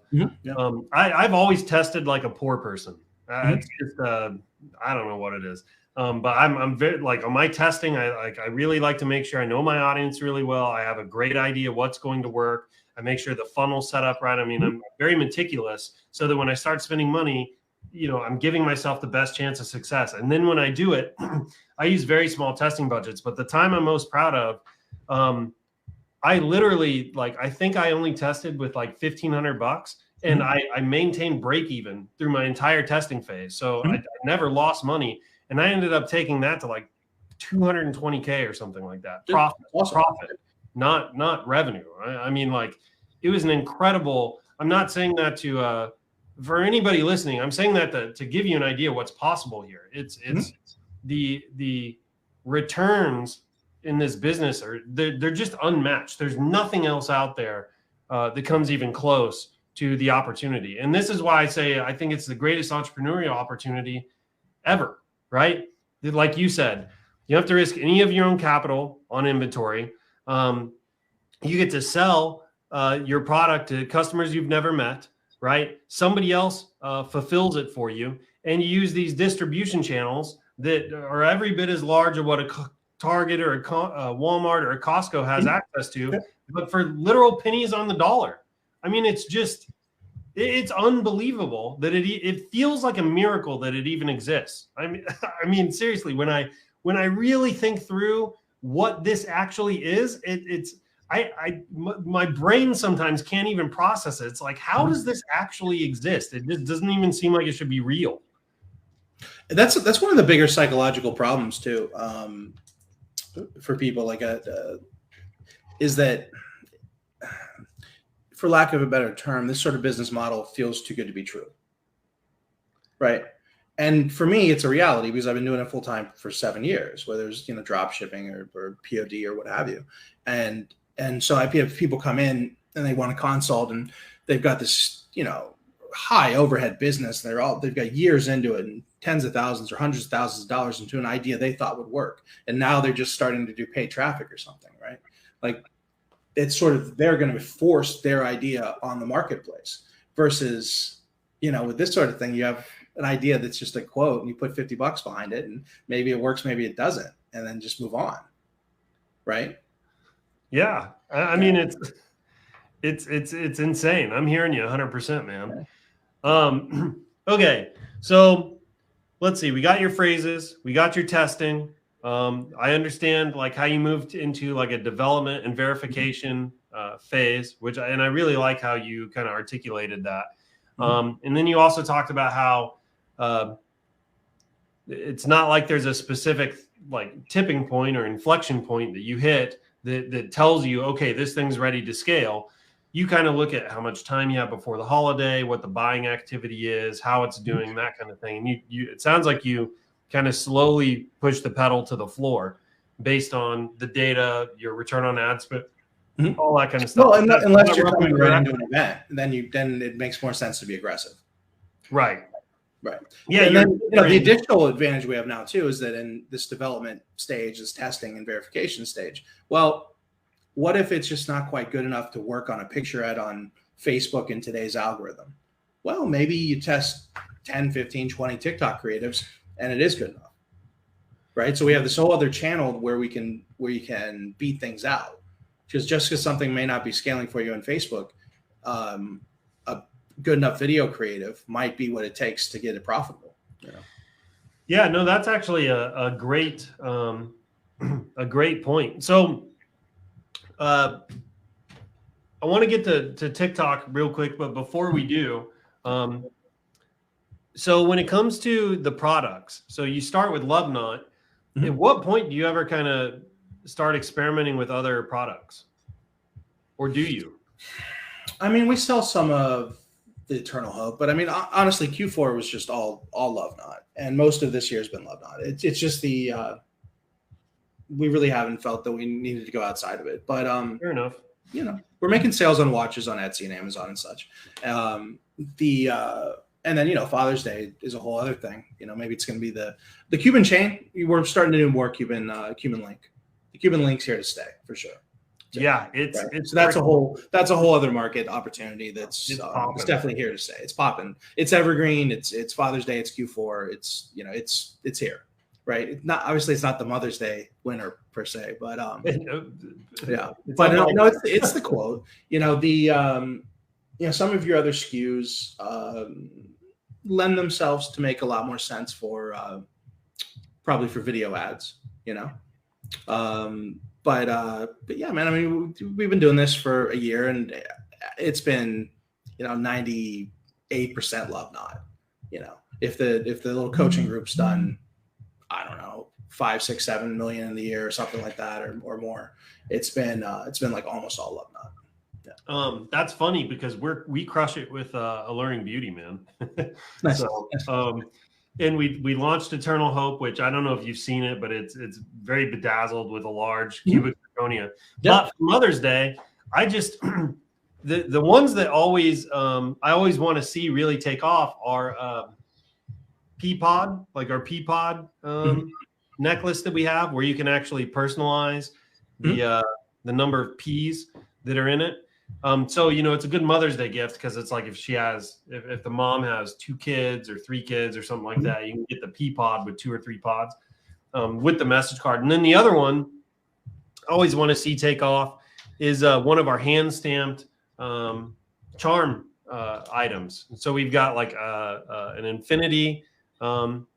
I've always tested like a poor person. It's just I don't know what it is. But I'm very like on my testing. I really like to make sure I know my audience really well. I have a great idea what's going to work. I make sure the funnel's set up right. I mean, I'm very meticulous so that when I start spending money, I'm giving myself the best chance of success. And then when I do it, I use very small testing budgets. But the time I'm most proud of, I literally I think I only tested with like $1,500, and I maintained break even through my entire testing phase. So I never lost money, and I ended up taking that to like 220K or something like that. Profit, not revenue. I mean, it was an incredible. I'm not saying that to for anybody listening. I'm saying that to give you an idea what's possible here. It's the returns in this business they're just unmatched. There's nothing else out there that comes even close to the opportunity. And this is why I say I think it's the greatest entrepreneurial opportunity ever, right? Like you said, you have to risk any of your own capital on inventory. You get to sell your product to customers you've never met, right? Somebody else fulfills it for you, and you use these distribution channels that are every bit as large as what a Target or a Walmart or a Costco has access to, but for literal pennies on the dollar. I mean, it's unbelievable that it feels like a miracle that it even exists. I mean, seriously, when I really think through what this actually is, my brain sometimes can't even process it. It's like, how does this actually exist? It just doesn't even seem like it should be real. That's one of the bigger psychological problems too. For people is that, for lack of a better term, this sort of business model feels too good to be true, right? And for me, it's a reality because I've been doing it full time for 7 years, whether it's drop shipping or POD or what have you, and so I have people come in and they want a consult, and they've got this high overhead business. They've got years into it and tens of thousands or hundreds of thousands of dollars into an idea they thought would work. And now they're just starting to do paid traffic or something, right? Like it's sort of, they're going to force their idea on the marketplace versus, with this sort of thing, you have an idea that's just a quote and you put $50 behind it and maybe it works, maybe it doesn't, and then just move on. Right. Yeah. I mean, it's insane. I'm hearing you 100%, man. Okay. So let's see. We got your phrases. We got your testing. I understand how you moved into a development and verification phase, I really like how you kind of articulated that. And then you also talked about how it's not like there's a specific tipping point or inflection point that you hit that tells you, okay, this thing's ready to scale. You kind of look at how much time you have before the holiday, what the buying activity is, how it's doing, that kind of thing. And it sounds like you kind of slowly push the pedal to the floor based on the data, your return on ad spend, all that kind of stuff. Well, unless you're coming right into an event, then it makes more sense to be aggressive. Right. Right. Yeah. And then the additional advantage we have now too is that in this development stage, this testing and verification stage, well, what if it's just not quite good enough to work on a picture ad on Facebook in today's algorithm? Well, maybe you test 10, 15, 20 TikTok creatives and it is good enough. Right. So we have this whole other channel where you can beat things out. Just because something may not be scaling for you on Facebook, a good enough video creative might be what it takes to get it profitable. Yeah, no, that's actually a great point. So I want to get to TikTok real quick, but before we do, so when it comes to the products, so you start with Love Knot. At what point do you ever kind of start experimenting with other products, or do you? I mean, we sell some of the Eternal Hope, but I mean, honestly, Q4 was just all Love Knot, and most of this year has been Love Knot. It's just we really haven't felt that we needed to go outside of it, but fair enough. We're making sales on watches on Etsy and Amazon and such. And then Father's Day is a whole other thing. Maybe it's going to be the Cuban chain. We're starting to do more Cuban link. The Cuban link's here to stay for sure. Yeah, it's so that's a whole other market opportunity that's it's definitely here to stay. It's popping. It's evergreen. It's Father's Day. It's Q4. It's it's here. right? Obviously it's not the Mother's Day winner per se, but yeah. It's But all- no, it's the quote. Some of your other SKUs lend themselves to make a lot more sense for probably for video ads. But yeah, man. I mean, we've been doing this for a year, and it's been 98% love not. If the little coaching group's done, I don't know, 5, 6, 7 million in the year or something like that, or more, it's been like almost all love not. Yeah. That's funny because we crush it with Alluring Beauty, man. Nice. So, and we launched Eternal Hope, which I don't know if you've seen it, but it's very bedazzled with a large cubic zirconia. Yeah. But for Mother's Day, I just the ones that always I always want to see really take off are Peapod, like our Peapod necklace that we have, where you can actually personalize the number of peas that are in it. So it's a good Mother's Day gift because it's like if the mom has 2 kids or 3 kids or something like that, you can get the pea pod with 2 or 3 pods with the message card. And then the other one I always want to see take off is one of our hand stamped charm items. So we've got like an infinity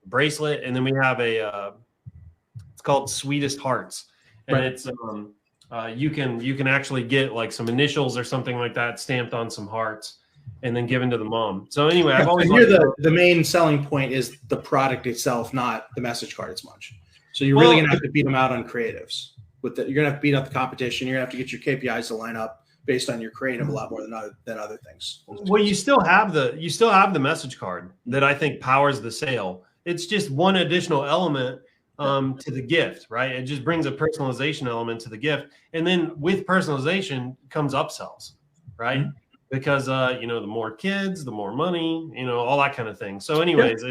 bracelet, and then we have it's called Sweetest Hearts, and Right. it's you can actually get like some initials or something like that stamped on some hearts and then given to the mom. So anyway, I've always here the main selling point is the product itself, not the message card as much. So you're really gonna have to beat them out on creatives. You're gonna have to beat up the competition. You're gonna have to get your KPIs to line up based on your creative a lot more than other things. Well, you still have the message card that I think powers the sale. It's just one additional element to the gift, right? It just brings a personalization element to the gift. And then with personalization comes upsells, right? Because, the more kids, the more money, all that kind of thing. So anyways,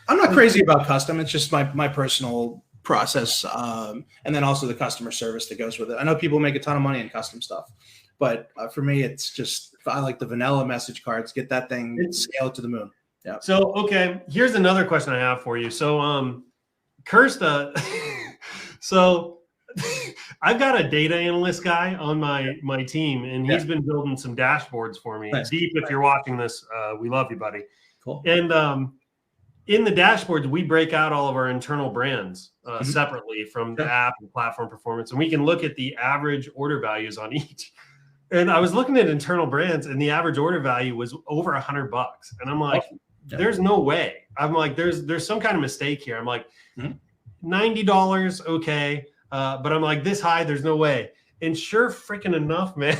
I'm not crazy about custom. It's just my personal process. And then also the customer service that goes with it. I know people make a ton of money in custom stuff, but for me, it's just, I like the vanilla message cards, get that thing, scale it to the moon. Yeah. So, okay, here's another question I have for you. So, Kirsta, so I've got a data analyst guy on my team, and he's been building some dashboards for me. Nice. Deep, if you're watching this, we love you, buddy. Cool. And in the dashboards, we break out all of our internal brands separately from the app and platform performance, and we can look at the average order values on each. And I was looking at internal brands, and the average order value was over $100, and I'm like, there's no way. I'm like, there's some kind of mistake here. I'm like, $90, okay, but I'm like, this high, there's no way. And sure freaking enough, man,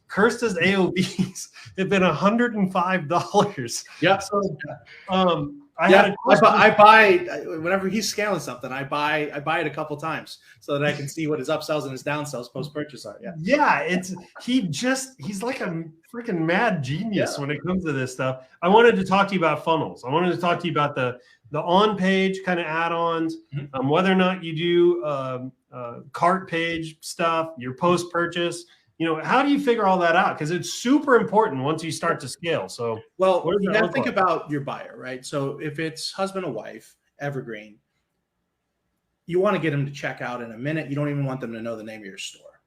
Kirsta's AOVs have been $105. Yeah. So, I buy whenever he's scaling something. I buy it a couple times so that I can see what his upsells and his downsells post purchase are. Yeah. He's like a freaking mad genius when it comes to this stuff. I wanted to talk to you about funnels. I wanted to talk to you about the on page kind of add-ons, whether or not you do cart page stuff, your post purchase. How do you figure all that out? Because it's super important once you start to scale. So, well, you got to think about your buyer, right? So if it's husband or wife, evergreen, you want to get them to check out in a minute. You don't even want them to know the name of your store.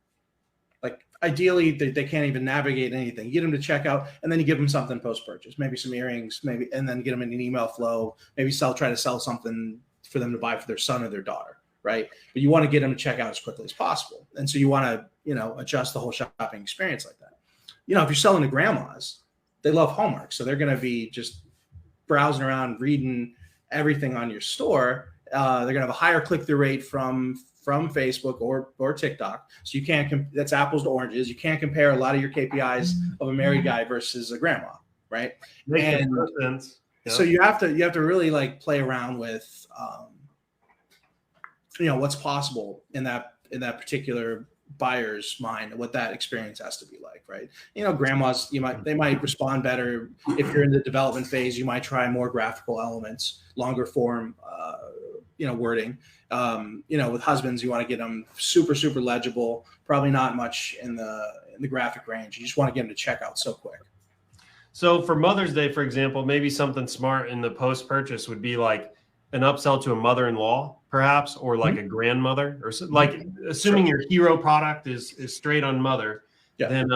Like ideally, they can't even navigate anything. You get them to check out, and then you give them something post-purchase, maybe some earrings, and then get them in an email flow. Maybe try to sell something for them to buy for their son or their daughter, right? But you want to get them to check out as quickly as possible. And so you want to, adjust the whole shopping experience like that. If you're selling to grandmas, they love Hallmark. So they're going to be just browsing around, reading everything on your store. They're going to have a higher click-through rate from Facebook or TikTok. So you can't, that's apples to oranges. You can't compare a lot of your KPIs of a married guy versus a grandma, right? Makes sense. Yeah. So you have to really like play around with, what's possible in that particular buyer's mind, what that experience has to be like, right? Grandmas, they might respond better if you're in the development phase. You might try more graphical elements, longer form, wording. With husbands, you want to get them super, super legible. Probably not much in the graphic range. You just want to get them to check out so quick. So for Mother's Day, for example, maybe something smart in the post purchase would be like, an upsell to a mother-in-law, perhaps, or like a grandmother, or like assuming your hero product is straight on mother, then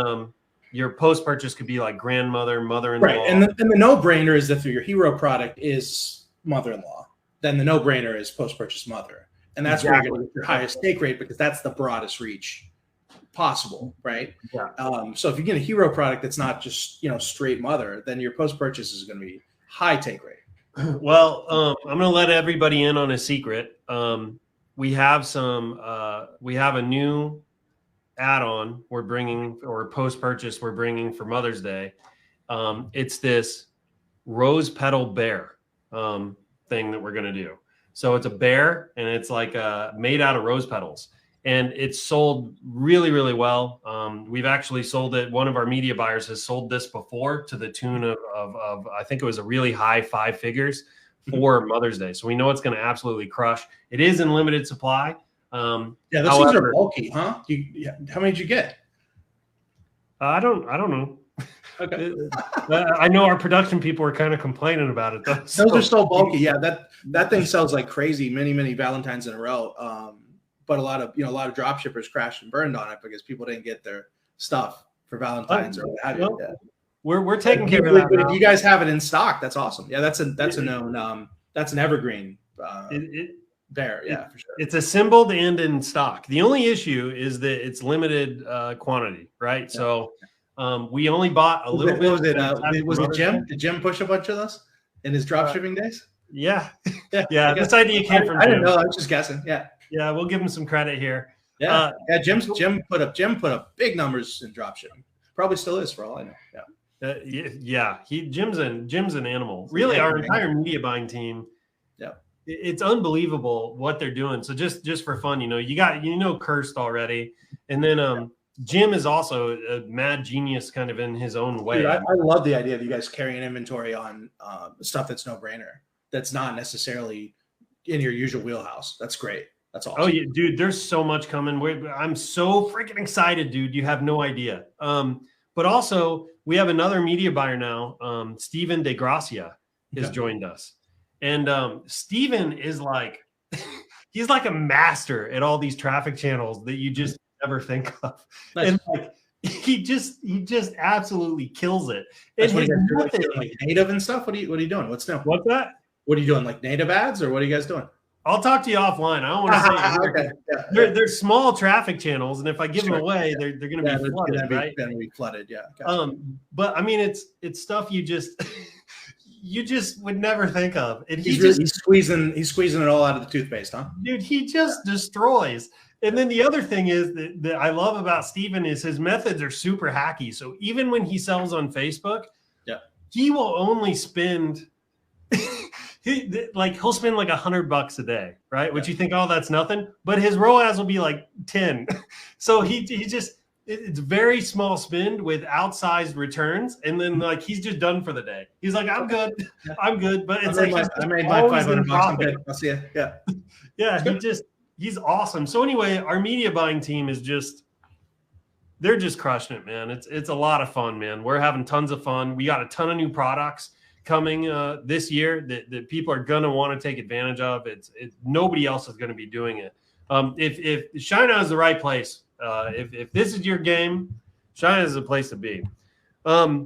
your post-purchase could be like grandmother, mother-in-law. Right, and the no-brainer is that your hero product is mother-in-law. Then the no-brainer is post-purchase mother, and that's where you're going to get your highest take rate because that's the broadest reach possible, right? Yeah. So if you get a hero product that's not just straight mother, then your post-purchase is going to be high take rate. Well, I'm going to let everybody in on a secret. We have a new add-on we're bringing, or post-purchase we're bringing for Mother's Day. It's this rose petal bear thing that we're going to do. So it's a bear, and it's like made out of rose petals, and it's sold really, really well. We've actually sold it. One of our media buyers has sold this before to the tune of I think it was a really high 5 figures for Mother's Day. So we know it's going to absolutely crush. It is in limited supply. Those things are bulky, huh? How many did you get? I don't know. Okay. I know our production people are kind of complaining about it though. Those are so bulky. Yeah, that thing sells like crazy, many Valentines in a row. But a lot of drop shippers crashed and burned on it because people didn't get their stuff for Valentine's or what have you. Yeah. We're taking care of that. But if you guys have it in stock, that's awesome. Yeah, that's a known that's an evergreen bear. Yeah, for sure. It's assembled and in stock. The only issue is that it's limited quantity, right? Yeah. So we only bought a little bit. Was it Jim? Did Jim push a bunch of those in his drop shipping days? Yeah. This idea came from Jim. I didn't know. I was just guessing. Yeah, we'll give him some credit here. Jim put up big numbers in drop shipping. Probably still is for all I know. Jim's an animal. Really, our entire media buying team. Yeah, it's unbelievable what they're doing. So just for fun, you got Cursed already, and then Jim is also a mad genius, kind of in his own way. Dude, I love the idea of you guys carrying inventory on stuff that's no brainer. That's not necessarily in your usual wheelhouse. That's great. That's awesome. Oh yeah, dude, there's so much coming. I'm so freaking excited, dude. You have no idea. But also we have another media buyer now. Steven DeGracia has joined us. And Steven is like, he's like a master at all these traffic channels that you just never think of. Nice. And like he just absolutely kills it. And what like native and stuff. What are you doing? What's new? What's that? What are you doing? Like native ads, or what are you guys doing? I'll talk to you offline. I don't want to say okay. They're small traffic channels, and if I give them away, they're going to be flooded, right? Going to be flooded, yeah. Gotcha. But I mean, it's stuff you just would never think of. And he's squeezing it all out of the toothpaste, huh? Dude, he just destroys. And then the other thing is that I love about Steven is his methods are super hacky. So even when he sells on Facebook, he will only spend. He'll spend like $100 a day, right? Which you think, oh, that's nothing, but his ROAS will be like 10. So it's very small spend with outsized returns, and then like he's just done for the day. He's like, I'm good. But it's I made my $500. I'm good. I'll see you. Yeah, yeah. He's awesome. So anyway, our media buying team they're just crushing it, man. It's a lot of fun, man. We're having tons of fun. We got a ton of new products coming this year that people are going to want to take advantage of. It's nobody else is going to be doing it. If ShineOn is the right place, if this is your game, ShineOn is the place to be. All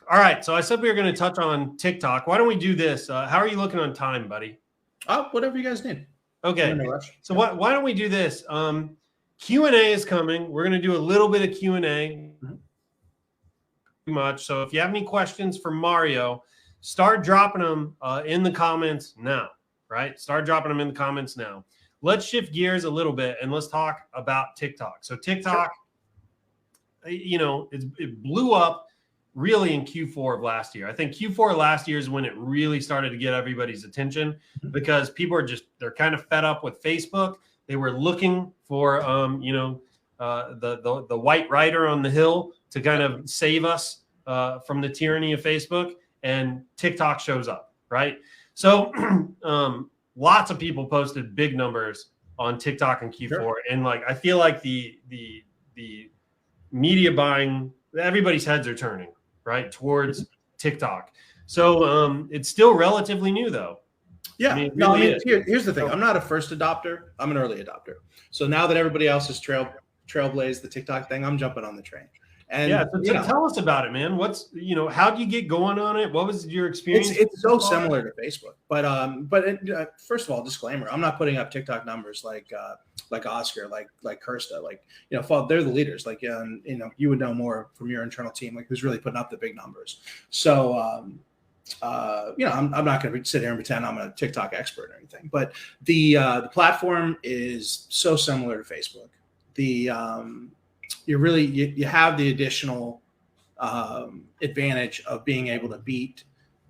right. So I said we were going to touch on TikTok. Why don't we do this? How are you looking on time, buddy? Whatever you guys need. Okay. So why don't we do this? Q&A is coming. We're going to do a little bit of Q&A. Much. So if you have any questions for Mario, start dropping them in the comments now, right? Start dropping them in the comments now. Let's shift gears a little bit and let's talk about TikTok. So TikTok, it blew up really in Q4 of last year. I think Q4 of last year is when it really started to get everybody's attention because people are they're kind of fed up with Facebook. They were looking for, the white rider on the hill to kind of save us from the tyranny of Facebook, and TikTok shows up, right? So lots of people posted big numbers on TikTok in Q4. Sure. And like, I feel like the media buying, everybody's heads are turning, right, towards TikTok. So it's still relatively new though. Yeah. I mean, it No, I really mean, is. here's the thing. I'm not a first adopter. I'm an early adopter. So now that everybody else has trailblazed the TikTok thing, I'm jumping on the train. And Yeah, so tell us about it, man. How do you get going on it? What was your experience? It's so similar to Facebook, but first of all, disclaimer: I'm not putting up TikTok numbers like Oscar, like Kirsta, they're the leaders. You would know more from your internal team, like who's really putting up the big numbers. So, I'm not going to sit here and pretend I'm a TikTok expert or anything, but the platform is so similar to Facebook. You have the additional advantage of being able to beat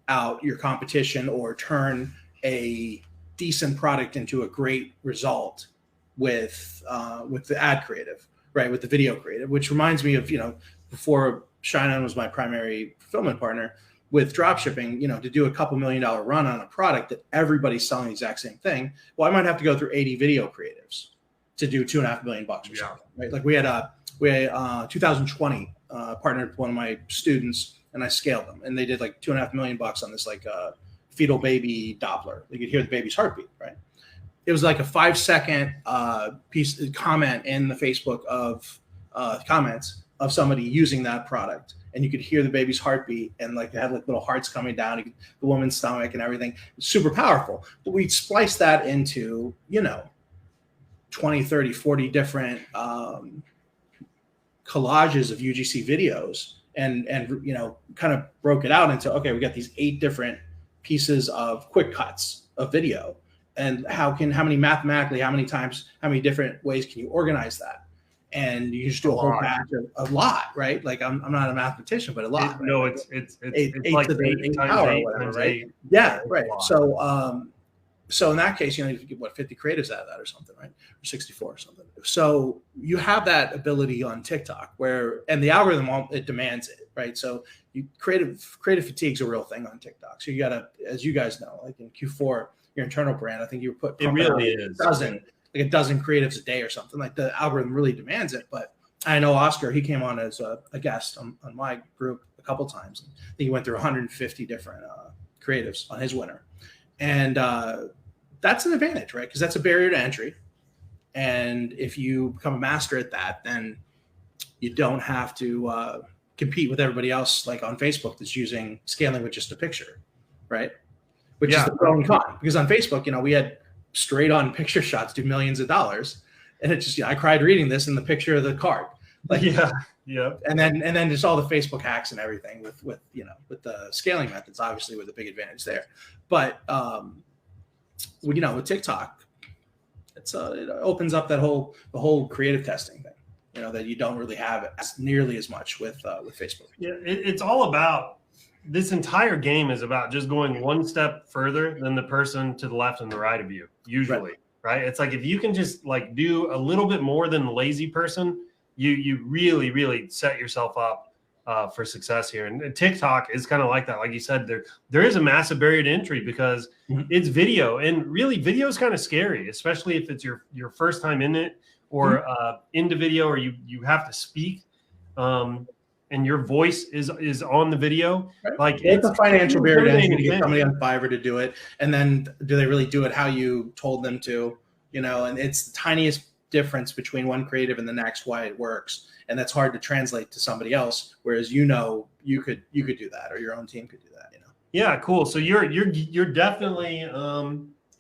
out your competition or turn a decent product into a great result with the ad creative, right? With the video creative, which reminds me of, before ShineOn was my primary fulfillment partner with drop shipping, to do a couple $1 million run on a product that everybody's selling the exact same thing. Well, I might have to go through 80 video creatives to do $2.5 million or something, right? Like we had 2020 partnered with one of my students, and I scaled them, and they did like $2.5 million on this fetal baby Doppler. You could hear the baby's heartbeat, right? It was like a 5-second comment in the Facebook of comments of somebody using that product, and you could hear the baby's heartbeat, and they had little hearts coming down the woman's stomach and everything. Super powerful. But we spliced that into 20, 30, 40 different collages of UGC videos, and kind of broke it out into, okay, we got these 8 different pieces of quick cuts of video, and how many different ways can you organize that? And you just do a whole batch of a lot, right? Like I'm not a mathematician, but a lot. No, it's like 8 times 8 times 8. Yeah, right. So in that case, you get 50 creatives out of that or something, right? Or 64 or something. So you have that ability on TikTok and the algorithm, it demands it, right? So creative fatigue is a real thing on TikTok. So you got to, as you guys know, like in Q4, your internal brand, I think you put it really is a dozen creatives a day or something. Like the algorithm really demands it. But I know Oscar, he came on as a guest on my group a couple times. I think he went through 150 different creatives on his winner. And that's an advantage, right? Because that's a barrier to entry. And if you become a master at that, then you don't have to compete with everybody else, like on Facebook, that's using scaling with just a picture, right? Which is the pro and con. Because on Facebook, we had straight on picture shots do millions of dollars. And it just, I cried reading this in the picture of the card. Yeah. And then just all the Facebook hacks and everything with the scaling methods, obviously with a big advantage there. But with TikTok, it opens up the whole creative testing thing, that you don't really have nearly as much with Facebook. Yeah, it's all about, this entire game is about just going one step further than the person to the left and the right of you, usually, right? It's like if you can just do a little bit more than the lazy person, you really, really set yourself up for success here. And TikTok is kind of like that. Like you said, there is a massive barrier to entry because it's video, and really video is kind of scary, especially if it's your first time in it or into video, or you have to speak. And your voice is on the video. Right. Like it's a financial barrier to get somebody on Fiverr to do it. And then do they really do it how you told them to, and it's the tiniest difference between one creative and the next, why it works. And that's hard to translate to somebody else. Whereas, you could do that, or your own team could do that, Yeah. Cool. So you're definitely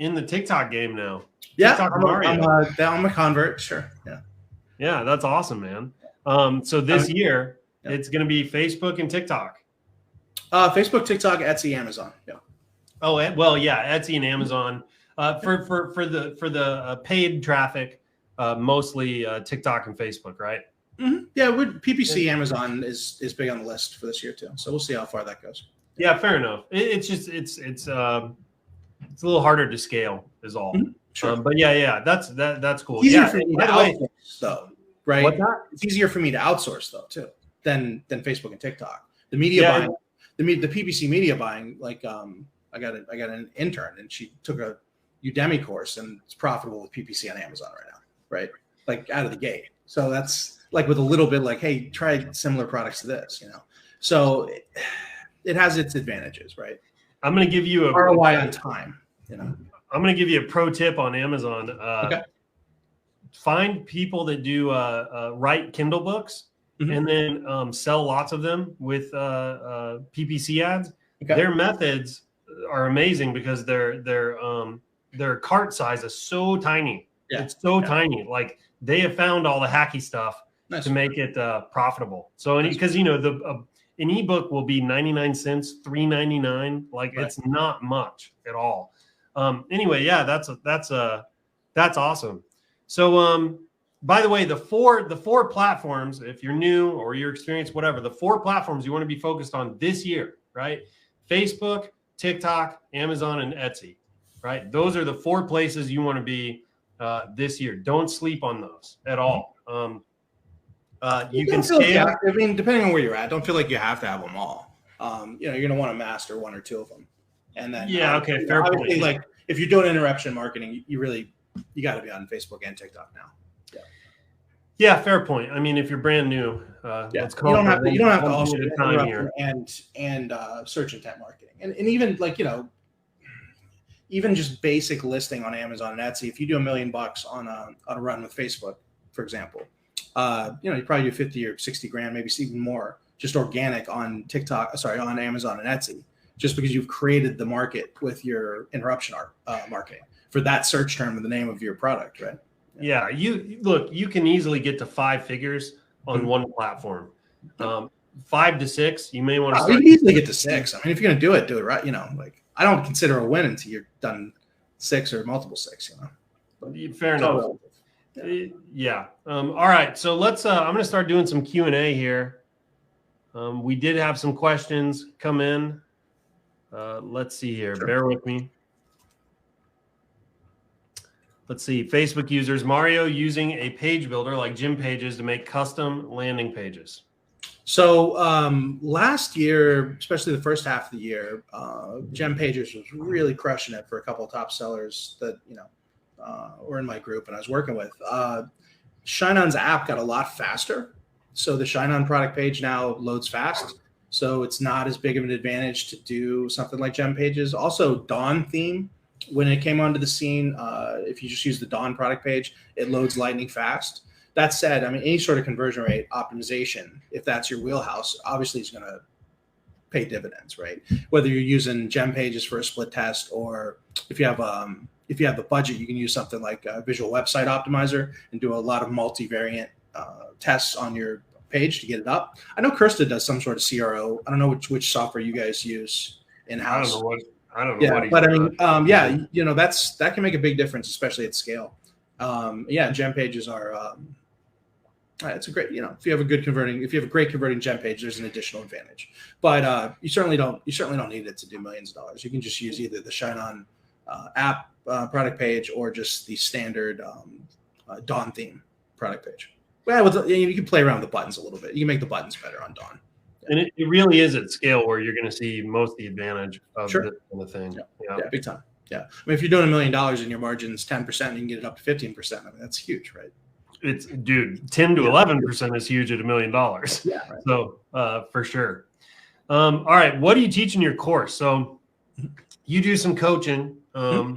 in the TikTok game now. Yeah. I'm a convert. Sure. Yeah. Yeah. That's awesome, man. So this year, it's going to be Facebook and TikTok. Facebook, TikTok, Etsy, Amazon. Yeah. Oh, well, yeah, Etsy and Amazon. For the paid traffic, mostly TikTok and Facebook, right? Mm-hmm. Yeah, PPC Amazon is big on the list for this year too. So we'll see how far that goes. Yeah, fair enough. It's a little harder to scale, is all. Mm-hmm. Sure. But yeah, that's cool. It's easier for me to outsource, though, right? What's that? It's easier for me to outsource though too than Facebook and TikTok. The media buying, the PPC media buying, I got an intern, and she took a Udemy course, and it's profitable with PPC on Amazon right now, right? Like out of the gate. So that's with a little bit hey, try similar products to this, So it has its advantages, right? I'm going to give you a ROI on time. I'm going to give you a pro tip on Amazon. Okay. Find people that do write Kindle books and then sell lots of them with PPC ads. Okay. Their methods are amazing because their cart size is so tiny. Yeah. It's so tiny. Like they have found all the hacky stuff to make it profitable. So because an ebook will be 99 cents, $3.99. Like it's not much at all. Anyway, yeah, that's awesome. So by the way, the four platforms, if you're new or you're experienced, whatever, the 4 platforms you want to be focused on this year, right? Facebook, TikTok, Amazon, and Etsy, right? Those are the 4 places you want to be this year. Don't sleep on those at all. You can scale. I mean, depending on where you're at, don't feel like you have to have them all. You're going to want to master 1 or 2 of them. And then, okay, fair point. Like if you're doing interruption marketing, you got to be on Facebook and TikTok now. Yeah, fair point. I mean, if you're brand new, let's call you don't have to also do interruption and search intent marketing, and even even just basic listing on Amazon and Etsy. If you do $1 million on a run with Facebook, for example, you probably do 50 or 60 grand, maybe even more, just organic on on Amazon and Etsy, just because you've created the market with your interruption marketing for that search term and the name of your product, right? Yeah, you can easily get to 5 figures on one platform. 5 to 6, you may want to start. You can easily get to 6. I mean, if you're going to do it right. I don't consider a win until you're done 6 or multiple 6. Fair enough. Yeah. All right. So let's. I'm going to start doing some Q&A here. We did have some questions come in. Let's see here. Sure. Bear with me. Let's see. Facebook users, Mario using a page builder like Gym Pages to make custom landing pages. So last year, especially the first half of the year, Gem Pages was really crushing it for a couple of top sellers that were in my group and I was working with. ShineOn's app got a lot faster, so the ShineOn product page now loads fast. So it's not as big of an advantage to do something like Gem Pages. Also, Dawn theme. When it came onto the scene, if you just use the Dawn product page, it loads lightning fast. That said, I mean, any sort of conversion rate optimization, if that's your wheelhouse, obviously is going to pay dividends, right? Whether you're using Gem Pages for a split test, or if you have the budget, you can use something like Visual Website Optimizer and do a lot of multivariant tests on your page to get it up. I know Krista does some sort of CRO. I don't know which software you guys use in-house. I don't know. But I mean, that can make a big difference, especially at scale. Gem Pages are. It's a great, if you have a great converting Gem Page, there's an additional advantage. But you certainly don't need it to do millions of dollars. You can just use either the ShineOn app product page or just the standard Dawn theme product page. Well, you can play around with the buttons a little bit. You can make the buttons better on Dawn. And it really is at scale where you're going to see most of the advantage of this kind of thing. Yeah, big time. Yeah. I mean, if you're doing $1 million and your margin's 10%, you can get it up to 15%. I mean, that's huge, right? It's 10 to 11% is huge at $1 million. Yeah. Right. So for sure. All right. What do you teach in your course? So you do some coaching. Do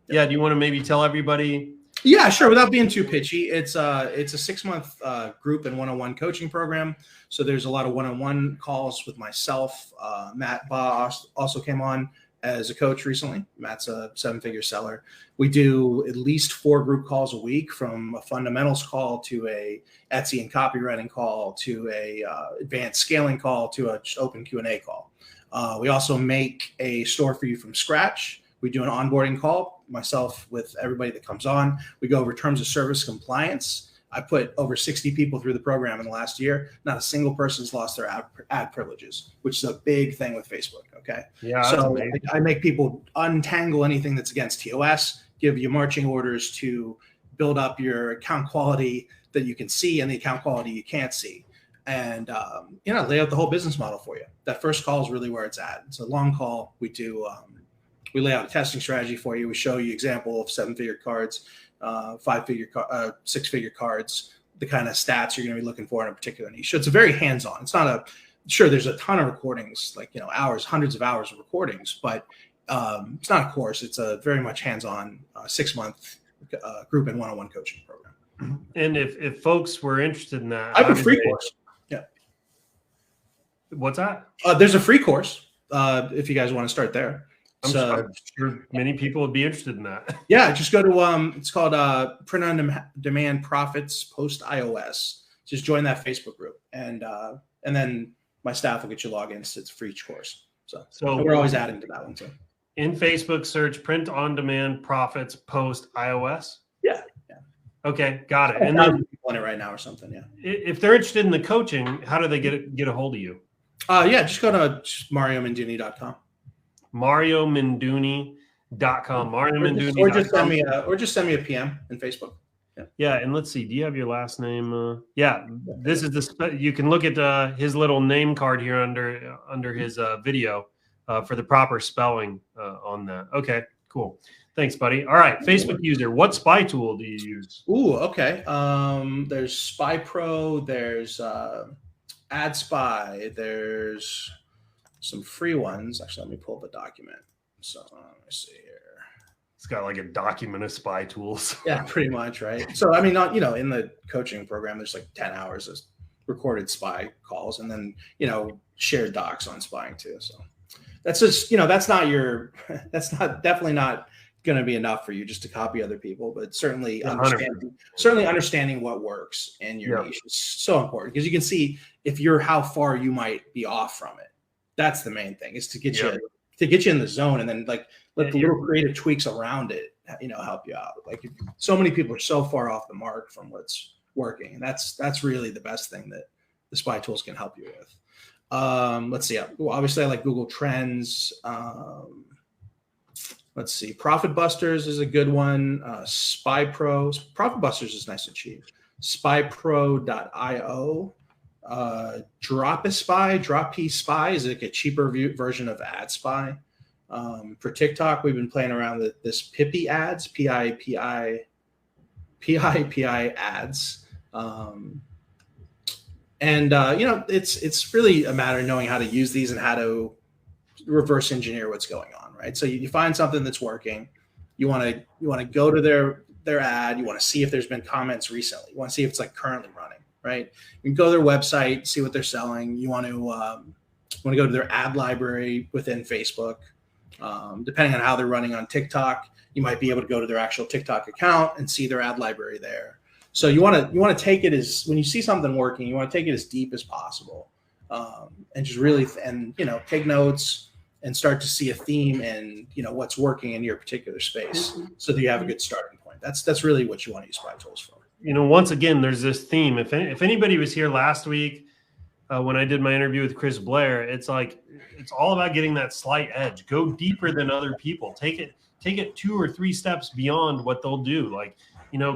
you want to maybe tell everybody? Yeah, sure. Without being too pitchy, it's a 6-month group and one-on-one coaching program. So there's a lot of one-on-one calls with myself. Matt Ba also came on as a coach recently. Matt's a 7-figure seller. We do at least 4 group calls a week, from a fundamentals call to a Etsy and copywriting call to a advanced scaling call to an open Q&A call. We also make a store for you from scratch. We do an onboarding call, myself with everybody that comes on. We go over terms of service compliance. I put over 60 people through the program in the last year. Not a single person's lost their ad privileges, which is a big thing with Facebook. Okay. Yeah. So I make people untangle anything that's against TOS, give you marching orders to build up your account quality that you can see and the account quality you can't see. And, lay out the whole business model for you. That first call is really where it's at. It's a long call. We do, we lay out a testing strategy for you. We show you example of 7-figure cards, 5-figure, 6-figure cards, the kind of stats you're going to be looking for in a particular niche. So it's a very hands-on. It's not sure there's a ton of recordings, like, hours, hundreds of hours of recordings, but It's not a course. It's a very much hands-on 6-month group and one-on-one coaching program. And if folks were interested in that, I have a free course. Yeah. What's that? There's a free course if you guys want to start there. I'm sure many people would be interested in that. Yeah, just go to it's called Print on Demand Profits Post iOS. Just join that Facebook group, and then my staff will get you logins. It's a free course. So we're always adding to that one too. In Facebook, search Print on Demand Profits Post iOS. Yeah. Okay, got it. And then people in it right now or something. Yeah. If they're interested in the coaching, how do they get a hold of you? Just go to mariomanduni.com. mariomanduni.com. Mariomanduni. Or just send me a PM in Facebook. Yeah, and let's see. Do you have your last name? This is you can look at his little name card here under his video for the proper spelling on that. Okay, cool. Thanks, buddy. All right, Facebook user. What spy tool do you use? Ooh, okay. There's Spy Pro. There's Ad Spy. There's some free ones. Actually, let me pull up a document. So let me see here. It's got like a document of spy tools. Yeah, pretty much, right? So I mean, in the coaching program, there's like 10 hours of recorded spy calls, and then shared docs on spying too. So that's just that's definitely not going to be enough for you just to copy other people, but certainly understanding what works in your niche is so important, because you can see how far you might be off from it. That's the main thing, is to get you in the zone, and then let the little creative tweaks around it, help you out. Like, so many people are so far off the mark from what's working, and that's really the best thing that the spy tools can help you with. Let's see. Well, obviously, I like Google Trends. Let's see. Profit Busters is a good one. Spy Pro. Profit Busters is nice and cheap. SpyPro.io. Drop P Spy is like a cheaper version of Ad Spy. For TikTok, we've been playing around with this Pippy ads, PIPI ads. It's really a matter of knowing how to use these and how to reverse engineer what's going on, right? So you find something that's working, you want to go to their ad, you want to see if there's been comments recently, you want to see if it's like currently running, right? You can go to their website, see what they're selling. You want to go to their ad library within Facebook. Depending on how they're running on TikTok, you might be able to go to their actual TikTok account and see their ad library there. So you want to take it as, when you see something working, you want to take it as deep as possible, and just really take notes and start to see a theme and what's working in your particular space, so that you have a good starting point. That's really what you want to use spy tools for. Once again, there's this theme. If anybody was here last week when I did my interview with Chris Blair, it's all about getting that slight edge. Go deeper than other people. Take it 2 or 3 steps beyond what they'll do. Like,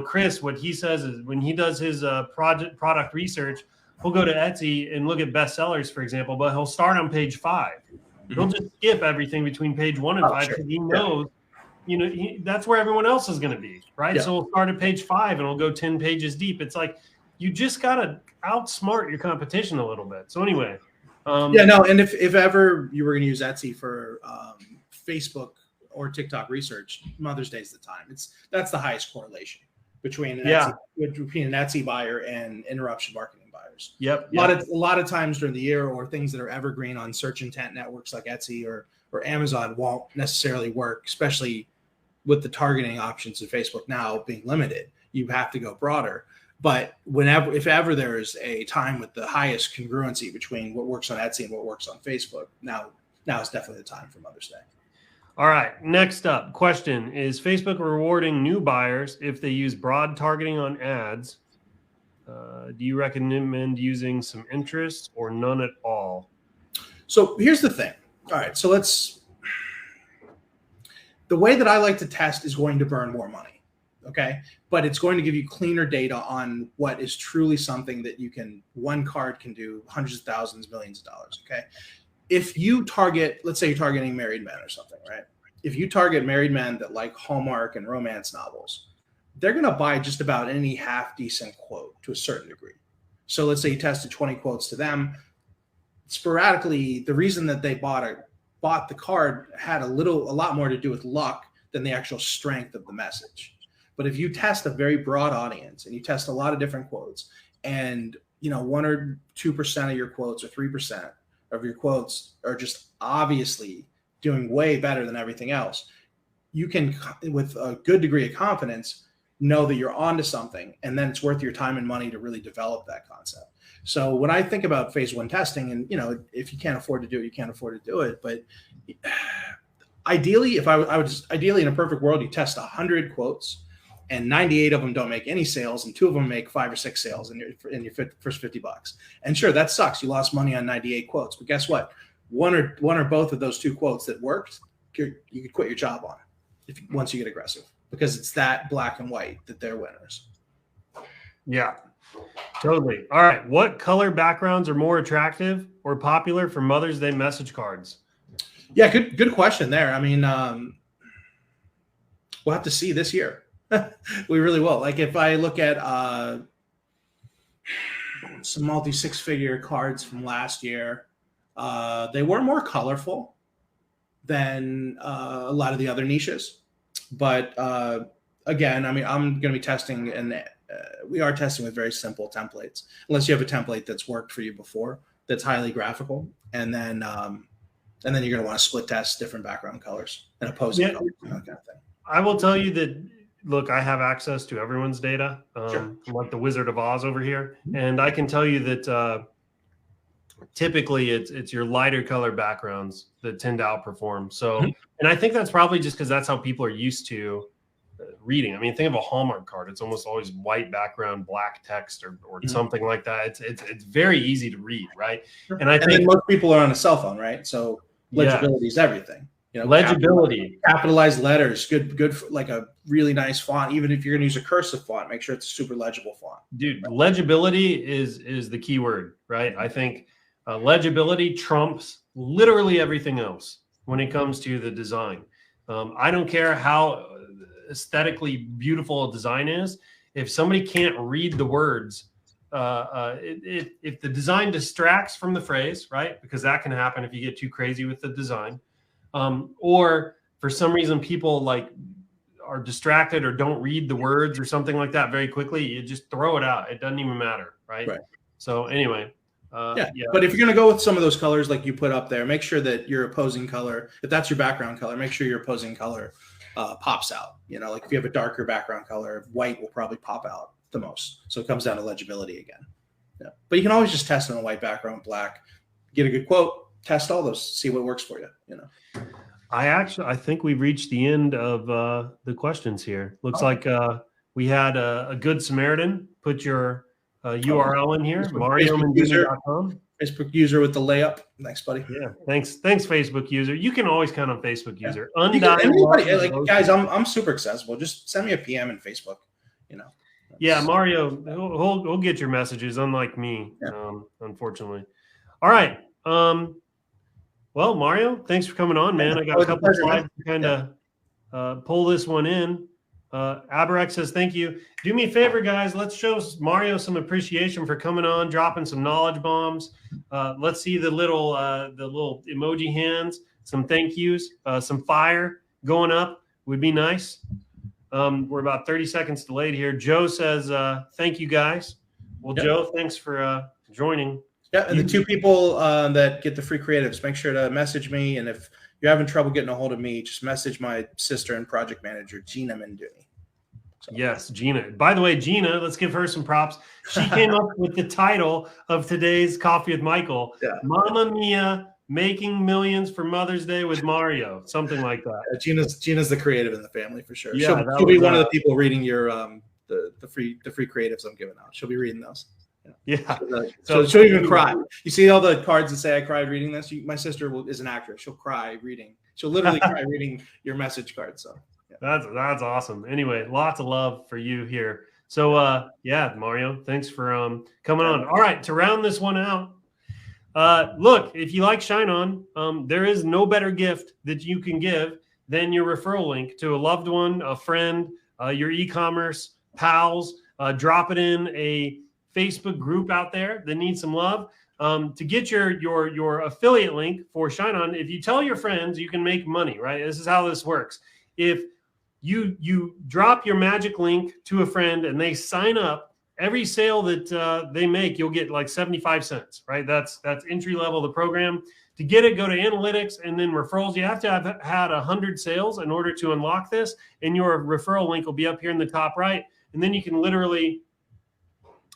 Chris, what he says is, when he does his product research, he'll go to Etsy and look at bestsellers, for example, but he'll start on page 5. Mm-hmm. He'll just skip everything between page 1 and 5 because he knows, that's where everyone else is going to be, right? Yeah. So we'll start at page 5 and we'll go 10 pages deep. It's like, you just got to outsmart your competition a little bit. So anyway. And if ever you were going to use Etsy for Facebook or TikTok research, Mother's Day is the time. That's the highest correlation between an Etsy buyer and interruption marketing buyers. Yep. A lot of times during the year, or things that are evergreen on search intent networks like Etsy or Amazon won't necessarily work, especially with the targeting options in Facebook now being limited. You have to go broader. But if ever there's a time with the highest congruency between what works on Etsy and what works on Facebook, now is definitely the time for Mother's Day. All right. Next up, question: is Facebook rewarding new buyers if they use broad targeting on ads? Do you recommend using some interest or none at all? So here's the thing. All right. So the way that I like to test is going to burn more money. Okay. But it's going to give you cleaner data on what is truly something that one card can do hundreds of thousands, millions of dollars. Okay. If you target, let's say you're targeting married men or something, right? If you target married men that like Hallmark and romance novels, they're going to buy just about any half decent quote to a certain degree. So let's say you tested 20 quotes to them. Sporadically, the reason that they bought bought the card had a lot more to do with luck than the actual strength of the message. But if you test a very broad audience and you test a lot of different quotes, and 1 or 2% of your quotes or 3% of your quotes are just obviously doing way better than everything else, you can, with a good degree of confidence, know that you're onto something, and then it's worth your time and money to really develop that concept. So when I think about phase 1 testing, and if you can't afford to do it, you can't afford to do it. But ideally, ideally in a perfect world, you test 100 quotes, and 98 of them don't make any sales, and 2 of them make 5 or 6 sales in your first $50. And sure, that sucks. You lost money on 98 quotes, but guess what? One or both of those 2 quotes that worked, you could quit your job on once you get aggressive, because it's that black and white that they're winners. Yeah, totally. All right. What color backgrounds are more attractive or popular for Mother's Day message cards? Yeah, good question there. I mean, we'll have to see this year. We really will. Like if I look at some multi-6-figure cards from last year, they were more colorful than a lot of the other niches. But again, I mean, I'm going to be testing, and we are testing with very simple templates, unless you have a template that's worked for you before that's highly graphical, and then you're going to want to split test different background colors and opposing colors, that kind of thing. I will tell you that. Look, I have access to everyone's data, Sure. like the Wizard of Oz over here, and I can tell you that typically it's your lighter color backgrounds that tend to outperform. So, and I think that's probably just because that's how people are used to reading. I mean, think of a Hallmark card; it's almost always white background, black text, or something like that. It's very easy to read, right? Sure. And I think most people are on a cell phone, right? So legibility is everything. Legibility, capitalized letters, good, like a really nice font. Even if you're going to use a cursive font, make sure it's a super legible font. Dude, legibility is the key word, right? I think legibility trumps literally everything else when it comes to the design. I don't care how aesthetically beautiful a design is. If somebody can't read the words, if the design distracts from the phrase, right? Because that can happen if you get too crazy with the design. Or for some reason people are distracted or don't read the words or something like that very quickly, you just throw it out. It doesn't even matter, right? So anyway, yeah. But if you're going to go with some of those colors like you put up there, make sure that your opposing color, if that's your background color, make sure your opposing color pops out. Like if you have a darker background color, white will probably pop out the most. So it comes down to legibility again. Yeah. But you can always just test on a white background, black, get a good quote, test all those, see what works for you. I think we've reached the end of the questions here. Looks like we had a good Samaritan put your URL in here, MarioManduni.com. Facebook user with the layup. Thanks, buddy. Yeah, thanks, Facebook user. You can always count on Facebook user. Anybody, guys, I'm super accessible. Just send me a PM in Facebook. Yeah, Mario, he'll get your messages, unlike me, unfortunately. All right. Well, Mario, thanks for coming on, man. I got a couple of slides to kind of pull this one in. Abarak says, thank you. Do me a favor, guys. Let's show Mario some appreciation for coming on, dropping some knowledge bombs. Let's see the little emoji hands, some thank yous, some fire going up would be nice. We're about 30 seconds delayed here. Joe says, thank you, guys. Well, Joe, thanks for joining. Yeah, and the 2 people that get the free creatives, make sure to message me. And if you're having trouble getting a hold of me, just message my sister and project manager, Gina Manduni. So. Yes, Gina. By the way, Gina, let's give her some props. She came up with the title of today's Coffee with Michael, Mamma Mia, Making Millions for Mother's Day with Mario, something like that. Gina's the creative in the family for sure. Yeah, she'll be one of the people reading your the free creatives I'm giving out. She'll be reading those. Yeah. So she'll even cry. You see all the cards that say I cried reading this? My sister is an actress. She'll cry reading. She'll literally cry reading your message card. So that's awesome. Anyway, lots of love for you here. So Mario, thanks for coming on. All right, to round this one out. Look, if you like ShineOn, there is no better gift that you can give than your referral link to a loved one, a friend, your e-commerce pals. Drop it in a Facebook group out there that needs some love. To get your affiliate link for ShineOn, if you tell your friends, you can make money, right? This is how this works. If you drop your magic link to a friend and they sign up, every sale that they make, you'll get like 75 cents, right? That's entry level of the program. To get it, go to analytics and then referrals. You have to have had 100 sales in order to unlock this, and your referral link will be up here in the top right. And then you can literally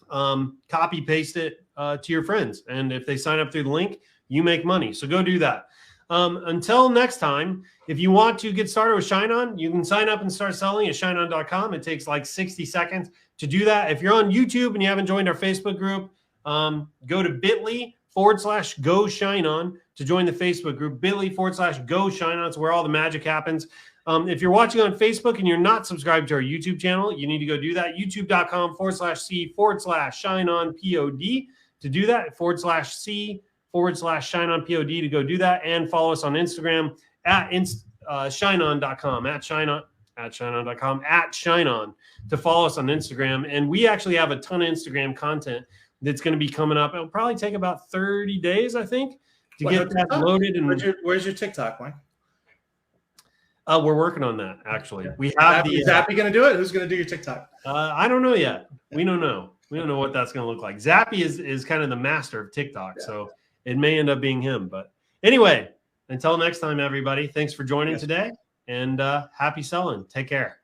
copy paste it to your friends. And if they sign up through the link, you make money. So go do that. Until next time, if you want to get started with ShineOn, you can sign up and start selling at ShineOn.com. It takes like 60 seconds to do that. If you're on YouTube and you haven't joined our Facebook group, go to bit.ly/GoShineOn to join the Facebook group. bit.ly/GoShineOn. It's where all the magic happens. If you're watching on Facebook and you're not subscribed to our YouTube channel, you need to go do that. youtube.com/C/ShineOnPod to do that, /C/ShineOnPod to go do that, and follow us on Instagram at ShineOn.com, @ShineOn.com, @ShineOn to follow us on Instagram. And we actually have a ton of Instagram content that's going to be coming up. It'll probably take about 30 days, I think, to get that loaded. And where's your TikTok, Mike? We're working on that, actually. We have Is Zappy going to do it? Who's going to do your TikTok? I don't know yet. We don't know. We don't know what that's going to look like. Zappy is kind of the master of TikTok, so it may end up being him. But anyway, until next time, everybody, thanks for joining today, and happy selling. Take care.